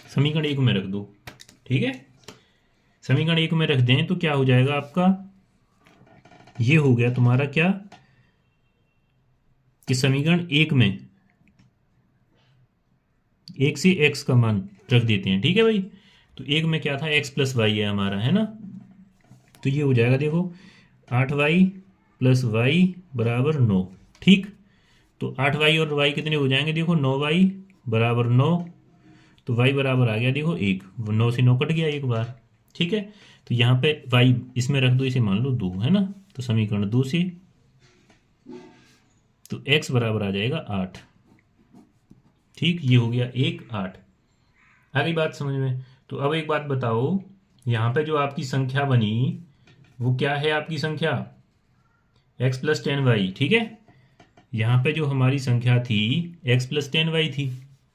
समीकरण 1 में रख दो, ठीक है। समीकरण 1 में रख दें तो क्या हो जाएगा आपका, ये हो गया तुम्हारा क्या, कि समीकरण 1 में 1 से x का मान रख देते हैं, ठीक है भाई। तो 1 में क्या था, x प्लस वाई है हमारा, है ना। तो ये हो जाएगा देखो 8y प्लस वाई बराबर 9, ठीक। तो 8y और y कितने हो जाएंगे, देखो 9y बराबर 9, तो y बराबर आ गया देखो 1, 9 से 9 कट गया एक बार, ठीक है। तो यहाँ पे y इसमें रख दो, इसे मान लो 2, है ना। तो समीकरण 2 से तो x बराबर आ जाएगा 8, ठीक। ये हो गया 1 8। आ गई बात समझ में। तो अब एक बात बताओ, यहाँ पे जो आपकी संख्या बनी वो क्या है, आपकी संख्या x प्लस 10y, ठीक है। यहाँ पे जो हमारी संख्या थी x प्लस 10y थी,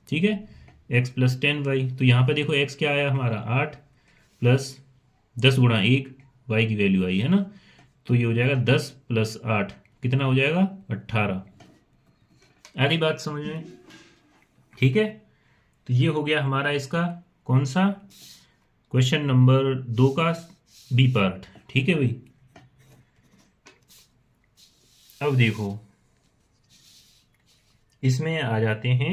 ठीक है, x प्लस 10y। तो यहाँ पे देखो x क्या आया हमारा 8 प्लस 10 गुणा 1 y की वैल्यू आई, है ना। तो ये हो जाएगा 10 प्लस 8 कितना हो जाएगा 18। आ गई बात समझ में, ठीक है। तो ये हो गया हमारा इसका कौन सा, क्वेश्चन नंबर 2 का बी पार्ट, ठीक है भाई। अब देखो इसमें आ जाते हैं